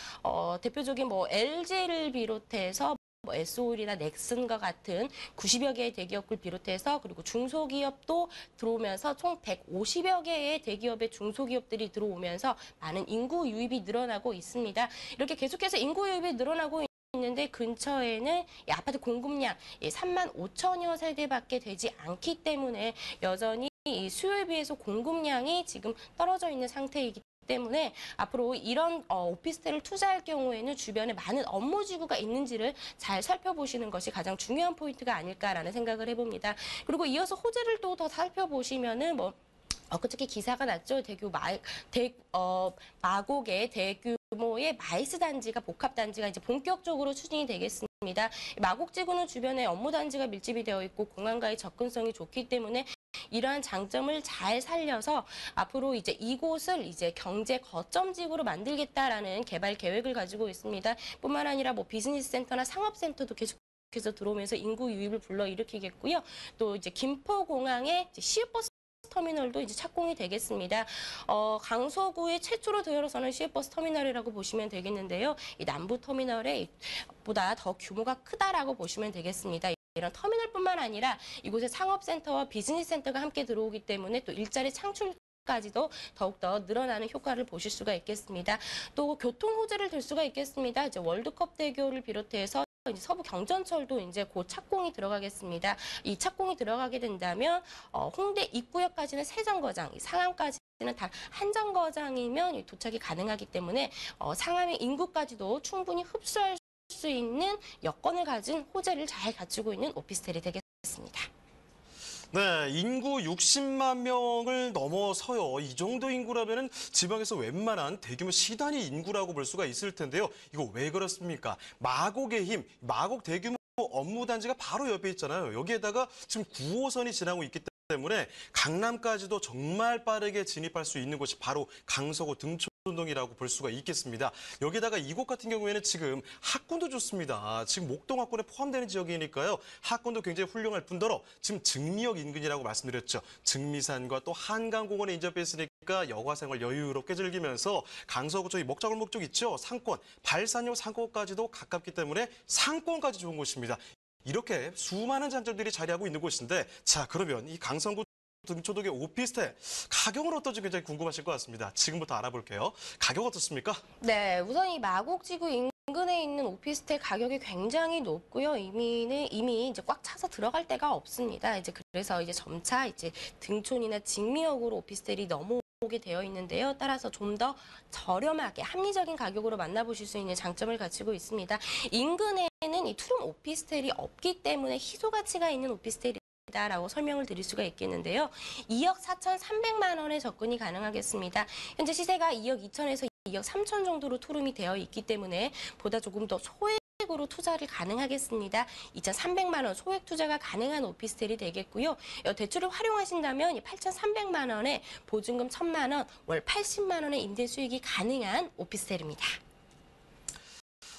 대표적인 LG를 비롯해서 SO일이나 넥슨과 같은 90여 개의 대기업을 비롯해서 그리고 중소기업도 들어오면서 총 150여 개의 대기업의 중소기업들이 들어오면서 많은 인구 유입이 늘어나고 있습니다. 이렇게 계속해서 인구 유입이 늘어나고 있는데 근처에는 이 아파트 공급량 3만 5천여 세대밖에 되지 않기 때문에 여전히 이 수요에 비해서 공급량이 지금 떨어져 있는 상태이기 때문에 앞으로 이런 오피스텔을 투자할 경우에는 주변에 많은 업무지구가 있는지를 잘 살펴보시는 것이 가장 중요한 포인트가 아닐까라는 생각을 해봅니다. 그리고 이어서 호재를 또 더 살펴보시면은 엊그저께 기사가 났죠. 마곡의 대규모의 마이스 단지가 복합 단지가 이제 본격적으로 추진이 되겠습니다. 마곡지구는 주변에 업무 단지가 밀집이 되어 있고 공항과의 접근성이 좋기 때문에 이러한 장점을 잘 살려서 앞으로 이제 이곳을 이제 경제 거점지구로 만들겠다라는 개발 계획을 가지고 있습니다. 뿐만 아니라 비즈니스 센터나 상업 센터도 계속해서 들어오면서 인구 유입을 불러일으키겠고요. 또 이제 김포공항에 시외버스 터미널도 이제 착공이 되겠습니다. 강서구에 최초로 들어서는 시외버스 터미널이라고 보시면 되겠는데요. 이 남부 터미널에 보다 더 규모가 크다라고 보시면 되겠습니다. 이런 터미널뿐만 아니라 이곳에 상업센터와 비즈니스센터가 함께 들어오기 때문에 또 일자리 창출까지도 더욱더 늘어나는 효과를 보실 수가 있겠습니다. 또 교통 호재를 들 수가 있겠습니다. 이제 월드컵 대교를 비롯해서 이제 서부 경전철도 이제 곧 착공이 들어가겠습니다. 이 착공이 들어가게 된다면 홍대 입구역까지는 3정거장, 상암까지는 단 한 정거장이면 도착이 가능하기 때문에 상암의 인구까지도 충분히 흡수할 수 있는 여건을 가진 호재를 잘 갖추고 있는 오피스텔이 되겠습니다. 네, 인구 60만 명을 넘어서요. 이 정도 인구라면은 지방에서 웬만한 대규모 시단위 인구라고 볼 수가 있을 텐데요. 이거 왜 그렇습니까? 마곡의 힘, 마곡 대규모 업무단지가 바로 옆에 있잖아요. 여기에다가 지금 9호선이 지나고 있기 때문에 강남까지도 정말 빠르게 진입할 수 있는 곳이 바로 강서구 등촌동이라고 볼 수가 있겠습니다. 여기다가 이곳 같은 경우에는 지금 학군도 좋습니다. 지금 목동 학군에 포함되는 지역이니까요. 학군도 굉장히 훌륭할 뿐더러 지금 증미역 인근이라고 말씀드렸죠. 증미산과 또 한강공원에 인접해 있으니까 여가 생활 여유롭게 즐기면서 강서구 저기 먹자골목 쪽 있죠. 상권, 발산역 상권까지도 가깝기 때문에 상권까지 좋은 곳입니다. 이렇게 수많은 장점들이 자리하고 있는 곳인데 자 그러면 이 강서구 등촌동의 오피스텔 가격은 어떨지 굉장히 궁금하실 것 같습니다. 지금부터 알아볼게요. 가격 어떻습니까? 네, 우선 이 마곡지구 인근에 있는 오피스텔 가격이 굉장히 높고요. 이미 이제 꽉 차서 들어갈 데가 없습니다. 이제 그래서 이제 점차 이제 등촌이나 직미역으로 오피스텔이 넘어오게 되어 있는데요. 따라서 좀 더 저렴하게 합리적인 가격으로 만나보실 수 있는 장점을 가지고 있습니다. 인근에는 이 투룸 오피스텔이 없기 때문에 희소 가치가 있는 오피스텔이다라고 설명을 드릴 수가 있겠는데요. 2억 4,300만 원에 접근이 가능하겠습니다. 현재 시세가 2억 2천에서 2억 3천 정도로 투룸이 되어 있기 때문에 보다 조금 더 소액으로 투자를 가능하겠습니다. 2,300만 원 소액 투자가 가능한 오피스텔이 되겠고요. 대출을 활용하신다면 8,300만 원에 보증금 1,000만 원, 월 80만 원의 임대 수익이 가능한 오피스텔입니다.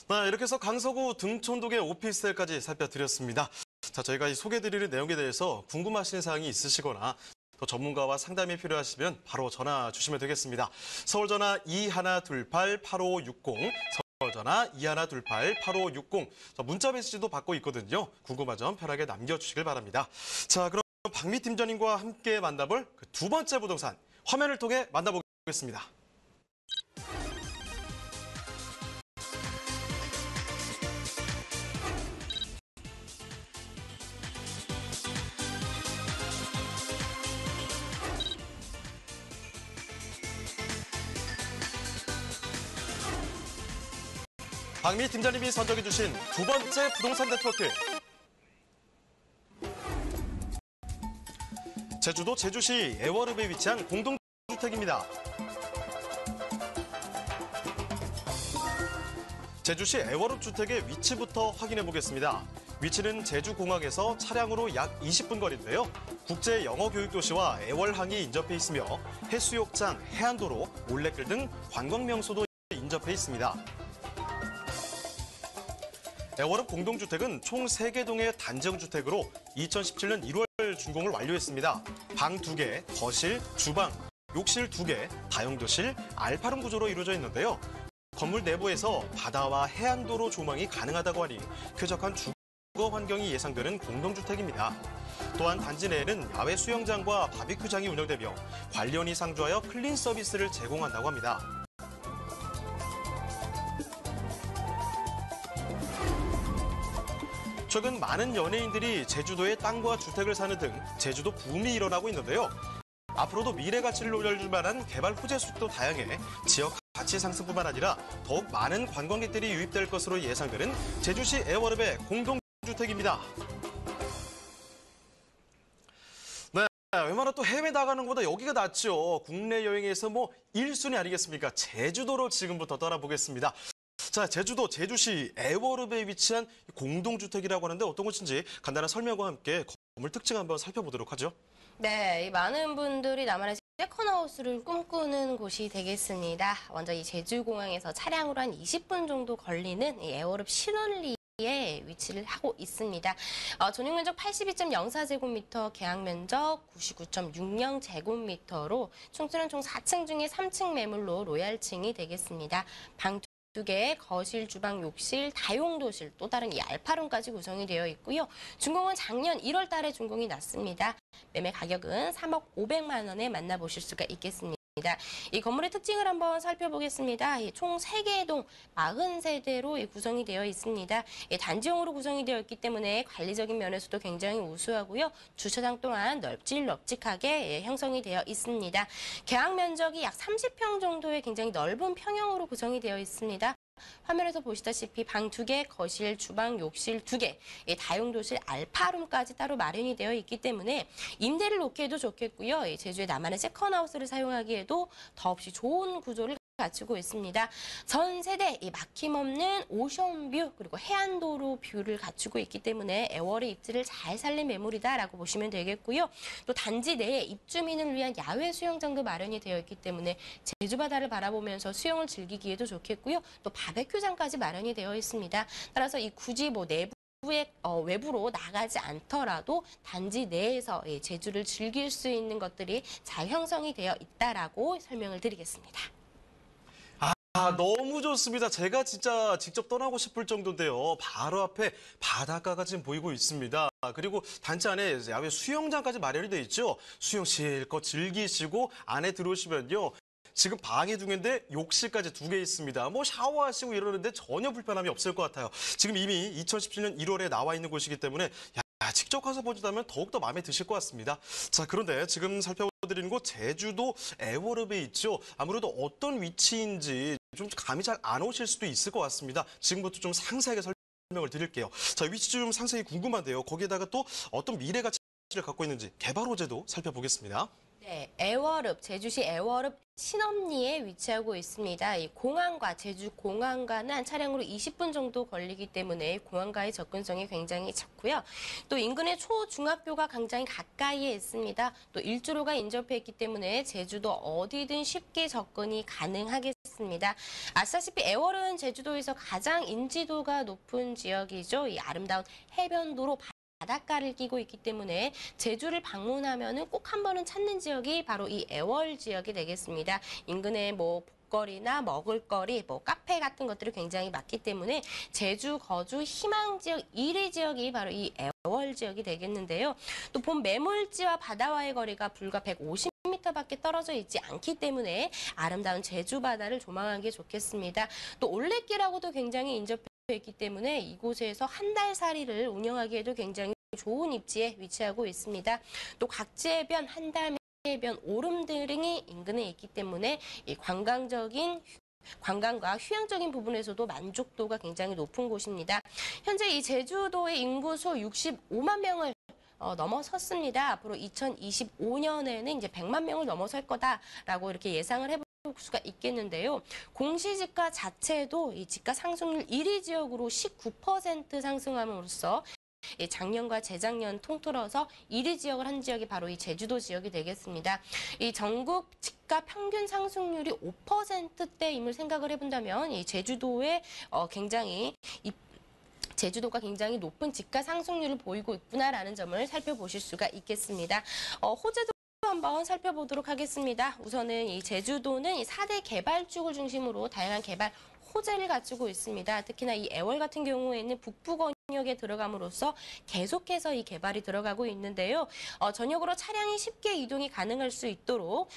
네, 이렇게 해서 강서구 등촌동의 오피스텔까지 살펴드렸습니다. 자, 저희가 이 소개해드리는 내용에 대해서 궁금하신 사항이 있으시거나 또 전문가와 상담이 필요하시면 바로 전화 주시면 되겠습니다. 서울전화 2128-8560, 서울전화 2128-8560. 문자 메시지도 받고 있거든요. 궁금한 점 편하게 남겨주시길 바랍니다. 자, 그럼 박미 팀장님과 함께 만나볼 그 두 번째 부동산 화면을 통해 만나보겠습니다. 박미 팀장님이 선정해 주신 두 번째 부동산 네트워크. 제주도 제주시 애월읍에 위치한 공동주택입니다. 제주시 애월읍 주택의 위치부터 확인해 보겠습니다. 위치는 제주공항에서 차량으로 약 20분 거리인데요. 국제 영어 교육 도시와 애월항이 인접해 있으며 해수욕장, 해안도로, 올레길 등 관광 명소도 인접해 있습니다. 애월읍 공동주택은 총 3개 동의 단지형주택으로 2017년 1월 준공을 완료했습니다. 방 2개, 거실, 주방, 욕실 2개, 다용도실, 알파룸 구조로 이루어져 있는데요. 건물 내부에서 바다와 해안도로 조망이 가능하다고 하니 쾌적한 주거 환경이 예상되는 공동주택입니다. 또한 단지 내에는 야외 수영장과 바비큐장이 운영되며 관리원이 상주하여 클린 서비스를 제공한다고 합니다. 최근 많은 연예인들이 제주도에 땅과 주택을 사는 등 제주도 붐이 일어나고 있는데요. 앞으로도 미래 가치를 올려줄 만한 개발 호재 수익도 다양해 지역 가치 상승뿐만 아니라 더욱 많은 관광객들이 유입될 것으로 예상되는 제주시 애월읍의 공동주택입니다. 네, 웬만하면 또 해외 나가는 것보다 여기가 낫죠. 국내 여행에서 1순위 아니겠습니까? 제주도로 지금부터 떠나보겠습니다. 자, 제주도 제주시 애월읍에 위치한 공동주택이라고 하는데 어떤 곳인지 간단한 설명과 함께 건물 특징 한번 살펴보도록 하죠. 네, 많은 분들이 나만의 세컨하우스를 꿈꾸는 곳이 되겠습니다. 먼저 이 제주공항에서 차량으로 한 20분 정도 걸리는 이 애월읍 신원리에 위치를 하고 있습니다. 전용 면적 82.04제곱미터, 계약 면적 99.60제곱미터로 총 4층 중에 3층 매물로 로얄층이 되겠습니다. 방 2개, 거실, 주방, 욕실, 다용도실, 또 다른 이 알파룸까지 구성이 되어 있고요. 준공은 작년 1월 달에 준공이 났습니다. 매매 가격은 3억 500만 원에 만나보실 수가 있겠습니다. 이 건물의 특징을 한번 살펴보겠습니다. 총 3개의 동 40세대로 구성이 되어 있습니다. 단지형으로 구성이 되어 있기 때문에 관리적인 면에서도 굉장히 우수하고요. 주차장 또한 널찍하게 형성이 되어 있습니다. 계약 면적이 약 30평 정도의 굉장히 넓은 평형으로 구성이 되어 있습니다. 화면에서 보시다시피 방 2개, 거실, 주방, 욕실 2개, 다용도실, 알파룸까지 따로 마련이 되어 있기 때문에 임대를 놓기에도 좋겠고요. 제주의 나만의 세컨하우스를 사용하기에도 더없이 좋은 구조를 갖추고 있습니다. 전 세대 이 막힘없는 오션뷰 그리고 해안도로 뷰를 갖추고 있기 때문에 애월의 입지를 잘 살린 매물이다라고 보시면 되겠고요. 또 단지 내에 입주민을 위한 야외 수영장도 마련이 되어 있기 때문에 제주 바다를 바라보면서 수영을 즐기기에도 좋겠고요. 또 바베큐장까지 마련이 되어 있습니다. 따라서 이 굳이 뭐 외부로 나가지 않더라도 단지 내에서 제주를 즐길 수 있는 것들이 잘 형성이 되어 있다라고 설명을 드리겠습니다. 너무 좋습니다. 제가 진짜 직접 떠나고 싶을 정도인데요. 바로 앞에 바닷가가 지금 보이고 있습니다. 그리고 단지 안에 야외 수영장까지 마련이 돼 있죠. 수영 실컷 즐기시고 안에 들어오시면요. 지금 방이 2개인데 욕실까지 2개 있습니다. 뭐 샤워하시고 이러는데 전혀 불편함이 없을 것 같아요. 지금 이미 2017년 1월에 나와 있는 곳이기 때문에 직접 가서 보시다면 더욱더 마음에 드실 것 같습니다. 자, 그런데 지금 살펴드리는 곳 제주도 애월읍에 있죠. 아무래도 어떤 위치인지 좀 감이 잘 안 오실 수도 있을 것 같습니다. 지금부터 좀 상세하게 설명을 드릴게요. 자, 위치 좀 상세히 궁금한데요. 거기에다가 또 어떤 미래 가치를 갖고 있는지 개발 호재도 살펴보겠습니다. 네, 애월읍, 제주시 애월읍 신엄리에 위치하고 있습니다. 이 공항과 제주 공항과는 차량으로 20분 정도 걸리기 때문에 공항과의 접근성이 굉장히 좋고요. 또 인근에 초중학교가 굉장히 가까이에 있습니다. 또 일주로가 인접해 있기 때문에 제주도 어디든 쉽게 접근이 가능하겠습니다. 아시다시피 애월은 제주도에서 가장 인지도가 높은 지역이죠. 이 아름다운 해변도로 바닷가를 끼고 있기 때문에 제주를 방문하면은 꼭 한 번은 찾는 지역이 바로 이 애월 지역이 되겠습니다. 인근에 뭐 볼거리나 먹을거리, 뭐 카페 같은 것들이 굉장히 많기 때문에 제주 거주 희망 지역 1위 지역이 바로 이 애월 지역이 되겠는데요. 또 본 매물지와 바다와의 거리가 불과 150m밖에 떨어져 있지 않기 때문에 아름다운 제주 바다를 조망하기 좋겠습니다. 또 올레길하고도 굉장히 인접해 있기 때문에 이곳에서 한 달 살이를 운영하기에도 굉장히 좋은 입지에 위치하고 있습니다. 또 각지해변, 한담해변, 오름등이 인근에 있기 때문에 이 관광과 휴양적인 부분에서도 만족도가 굉장히 높은 곳입니다. 현재 이 제주도의 인구수 65만 명을 넘어섰습니다. 앞으로 2025년에는 이제 100만 명을 넘어설 거다라고 이렇게 예상을 해볼 수가 있겠는데요. 공시지가 자체도 이 지가 상승률 1위 지역으로 19% 상승함으로써 작년과 재작년 통틀어서 1위 지역을 한 지역이 바로 이 제주도 지역이 되겠습니다. 이 전국 집가 평균 상승률이 5%대임을 생각을 해본다면 이 제주도의 제주도가 굉장히 높은 집가 상승률을 보이고 있구나라는 점을 살펴보실 수가 있겠습니다. 호재도 한번 살펴보도록 하겠습니다. 우선은 이 제주도는 이 4대 개발축을 중심으로 다양한 개발 호재를 갖추고 있습니다. 특히나 이 애월 같은 경우에는 북부 권역에 들어감으로써 계속해서 이 개발이 들어가고 있는데요. 전역으로 차량이 쉽게 이동이 가능할 수 있도록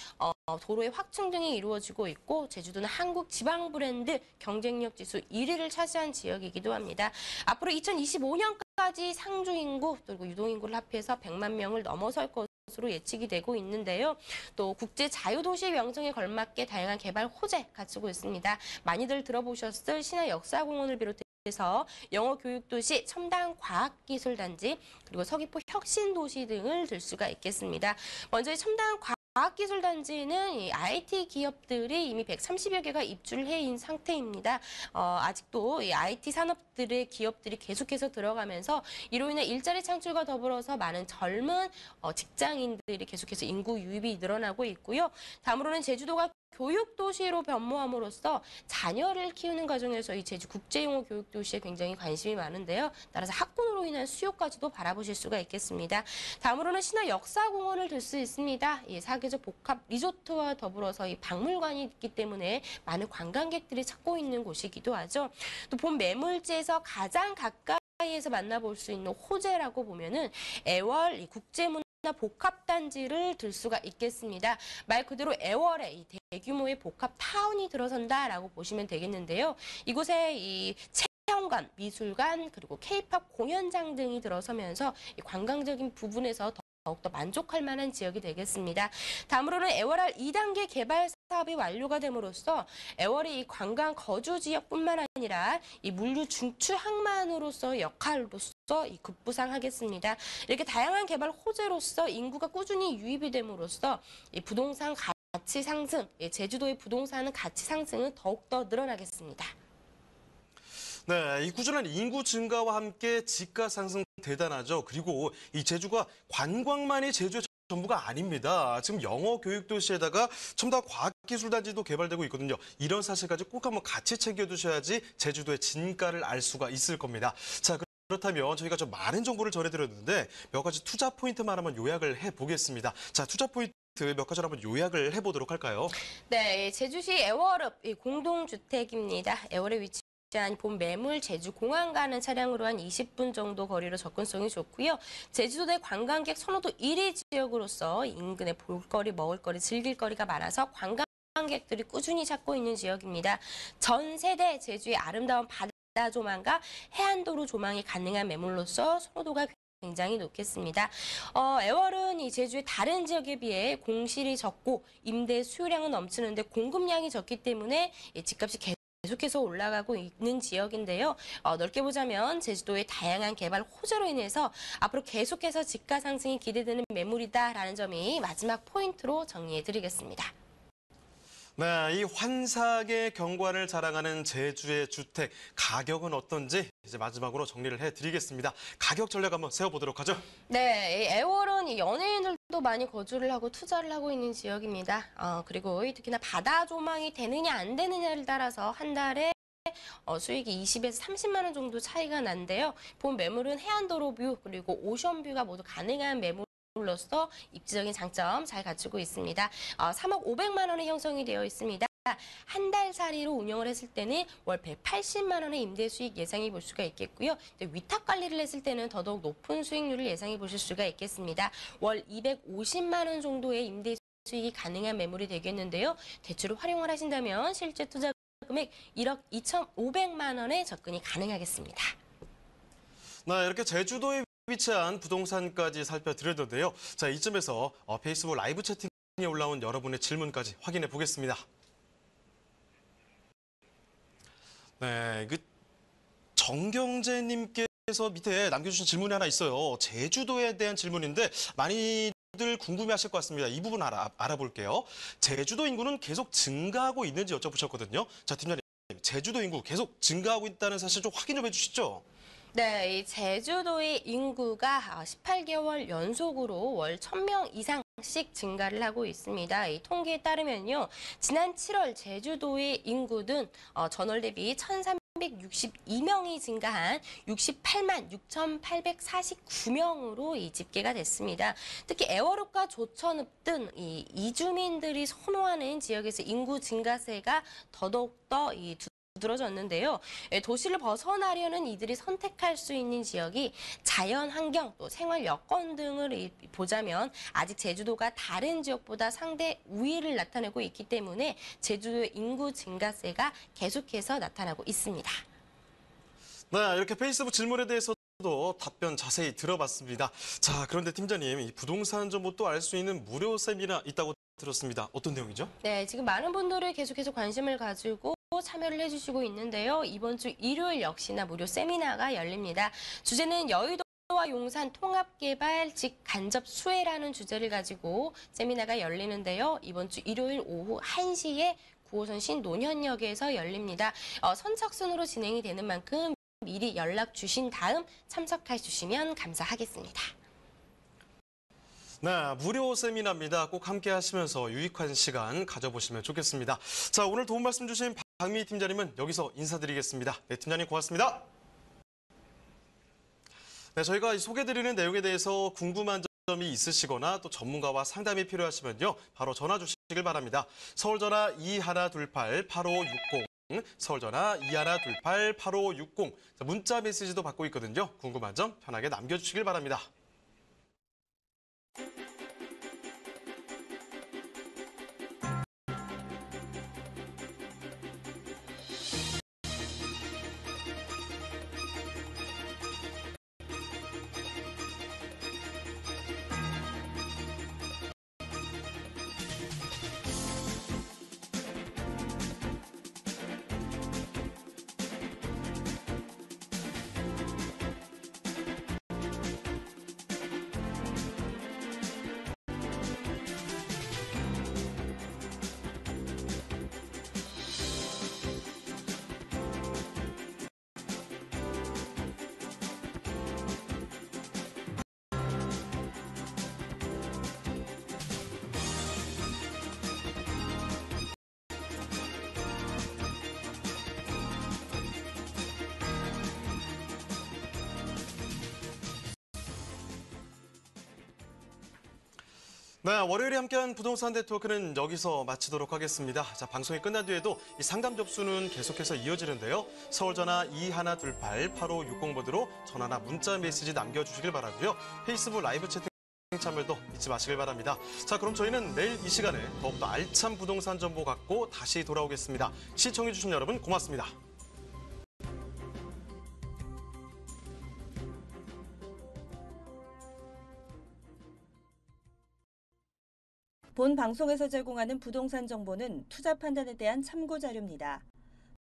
도로의 확충 등이 이루어지고 있고 제주도는 한국 지방 브랜드 경쟁력 지수 1위를 차지한 지역이기도 합니다. 앞으로 2025년까지 상주 인구 그리고 유동 인구를 합해서 100만 명을 넘어설 것으로 예측이 되고 있는데요. 또 국제 자유도시 명성에 걸맞게 다양한 개발 호재 갖추고 있습니다. 많이들 들어보셨을 신화 역사공원을 비롯해서 영어교육도시, 첨단과학기술단지, 그리고 서귀포 혁신도시 등을 들 수가 있겠습니다. 먼저 이 첨단과학기술단지는 이 IT 기업들이 이미 130여 개가 입주를 해인 상태입니다. 아직도 이 IT 산업들의 기업들이 계속해서 들어가면서 이로 인해 일자리 창출과 더불어서 많은 젊은 직장인들이 계속해서 인구 유입이 늘어나고 있고요. 다음으로는 제주도가 교육도시로 변모함으로써 자녀를 키우는 과정에서 이 제주 국제용어 교육도시에 굉장히 관심이 많은데요. 따라서 학군으로 인한 수요까지도 바라보실 수가 있겠습니다. 다음으로는 신화 역사공원을 들 수 있습니다. 이 사계절 복합 리조트와 더불어서 이 박물관이 있기 때문에 많은 관광객들이 찾고 있는 곳이기도 하죠. 또 본 매물지에서 가장 가까이에서 만나볼 수 있는 호재라고 보면은 애월 이 국제문화 복합단지를 들 수가 있겠습니다. 말 그대로 애월에 이 대규모의 복합타운이 들어선다라고 보시면 되겠는데요. 이곳에 이 체험관, 미술관, 그리고 K-팝 공연장 등이 들어서면서 이 관광적인 부분에서 더욱더 만족할 만한 지역이 되겠습니다. 다음으로는 애월알 2단계 개발 사업이 완료가 됨으로써 애월이 이 관광 거주 지역뿐만 아니라 이 물류 중추 항만으로서 역할로서 이 급부상하겠습니다. 이렇게 다양한 개발 호재로서 인구가 꾸준히 유입이 됨으로써 이 부동산 가치 상승, 제주도의 부동산은 가치 상승은 더욱더 늘어나겠습니다. 네, 이 꾸준한 인구 증가와 함께 집가 상승 대단하죠. 그리고 이 제주가 관광만이 제주의 전부가 아닙니다. 지금 영어 교육 도시에다가 첨단 과학기술단지도 개발되고 있거든요. 이런 사실까지 꼭 한번 같이 챙겨두셔야지 제주도의 진가를 알 수가 있을 겁니다. 자, 그렇다면 저희가 좀 많은 정보를 전해드렸는데 몇 가지 투자 포인트만 한번 요약을 해보겠습니다. 자, 투자 포인트 몇 가지를 한번 요약을 해보도록 할까요? 네, 제주시 애월읍 공동주택입니다. 애월에 위치한 본 매물 제주공항 가는 차량으로 한 20분 정도 거리로 접근성이 좋고요. 제주도 내 관광객 선호도 1위 지역으로서 인근에 볼거리, 먹을거리, 즐길거리가 많아서 관광객들이 꾸준히 찾고 있는 지역입니다. 전 세대 제주의 아름다운 바다 조망과 해안도로 조망이 가능한 매물로서 선호도가 굉장히 높겠습니다. 애월은 이 제주의 다른 지역에 비해 공실이 적고 임대 수요량은 넘치는데 공급량이 적기 때문에 집값이 계속해서 올라가고 있는 지역인데요. 넓게 보자면 제주도의 다양한 개발 호재로 인해서 앞으로 계속해서 집가 상승이 기대되는 매물이다라는 점이 마지막 포인트로 정리해드리겠습니다. 네, 이 환상의 경관을 자랑하는 제주의 주택, 가격은 어떤지 이제 마지막으로 정리를 해드리겠습니다. 가격 전략 한번 세워보도록 하죠. 네, 애월은 연예인들도 많이 거주를 하고 투자를 하고 있는 지역입니다. 그리고 특히나 바다 조망이 되느냐 안 되느냐를 따라서 한 달에 수익이 20에서 30만 원 정도 차이가 난데요. 본 매물은 해안도로 뷰 그리고 오션뷰가 모두 가능한 매물로서 입지적인 장점 잘 갖추고 있습니다. 3억 500만 원에 형성이 되어 있습니다. 한 달살이로 운영을 했을 때는 월 180만 원의 임대 수익 예상해 볼 수가 있겠고요. 위탁 관리를 했을 때는 더더욱 높은 수익률을 예상해 보실 수가 있겠습니다. 월 250만 원 정도의 임대 수익이 가능한 매물이 되겠는데요. 대출을 활용을 하신다면 실제 투자 금액 1억 2,500만 원에 접근이 가능하겠습니다. 네, 이렇게 제주도에 위치한 부동산까지 살펴드렸는데요. 자, 이쯤에서 페이스북 라이브 채팅에 올라온 여러분의 질문까지 확인해 보겠습니다. 네, 정경재님께서 밑에 남겨주신 질문이 하나 있어요. 제주도에 대한 질문인데 많이들 궁금해하실 것 같습니다. 이 부분 알아볼게요. 제주도 인구는 계속 증가하고 있는지 여쭤보셨거든요. 자, 팀장님, 제주도 인구 계속 증가하고 있다는 사실 좀 확인 좀 해주시죠. 네, 이 제주도의 인구가 18개월 연속으로 월 1,000명 이상씩 증가를 하고 있습니다. 이 통계에 따르면요, 지난 7월 제주도의 인구는 전월 대비 1,362명이 증가한 68만 6,849명으로 집계가 됐습니다. 특히 애월읍과 조천읍 등 이 이주민들이 선호하는 지역에서 인구 증가세가 더더욱더 두드러졌는데요. 도시를 벗어나려는 이들이 선택할 수 있는 지역이 자연 환경, 또 생활 여건 등을 보자면 아직 제주도가 다른 지역보다 상대 우위를 나타내고 있기 때문에 제주도의 인구 증가세가 계속해서 나타나고 있습니다. 네, 이렇게 페이스북 질문에 대해서도 답변 자세히 들어봤습니다. 자, 그런데 팀장님, 이 부동산 정보도 알 수 있는 무료 세미나 있다고 들었습니다. 어떤 내용이죠? 네, 지금 많은 분들이 계속해서 관심을 가지고 참여를 해주시고 있는데요. 이번 주 일요일 역시나 무료 세미나가 열립니다. 주제는 여의도와 용산 통합개발 직간접 수혜라는 주제를 가지고 세미나가 열리는데요. 이번 주 일요일 오후 1시에 9호선 신논현역에서 열립니다. 선착순으로 진행이 되는 만큼 미리 연락 주신 다음 참석해 주시면 감사하겠습니다. 네, 무료 세미나입니다. 꼭 함께 하시면서 유익한 시간 가져보시면 좋겠습니다. 자, 오늘 도움 말씀 주신 박미희 팀장님은 여기서 인사드리겠습니다. 네, 팀장님 고맙습니다. 네, 저희가 소개드리는 내용에 대해서 궁금한 점이 있으시거나 또 전문가와 상담이 필요하시면요, 바로 전화 주시길 바랍니다. 서울전화 2128-8560, 서울전화 2128-8560, 문자 메시지도 받고 있거든요. 궁금한 점 편하게 남겨주시길 바랍니다. 네, 월요일에 함께한 부동산 네트워크는 여기서 마치도록 하겠습니다. 자, 방송이 끝난 뒤에도 이 상담 접수는 계속해서 이어지는데요. 서울 전화 2128-8560번으로 전화나 문자 메시지 남겨주시길 바라고요. 페이스북 라이브 채팅 참여도 잊지 마시길 바랍니다. 자, 그럼 저희는 내일 이 시간에 더욱더 알찬 부동산 정보 갖고 다시 돌아오겠습니다. 시청해주신 여러분 고맙습니다. 본 방송에서 제공하는 부동산 정보는 투자 판단에 대한 참고 자료입니다.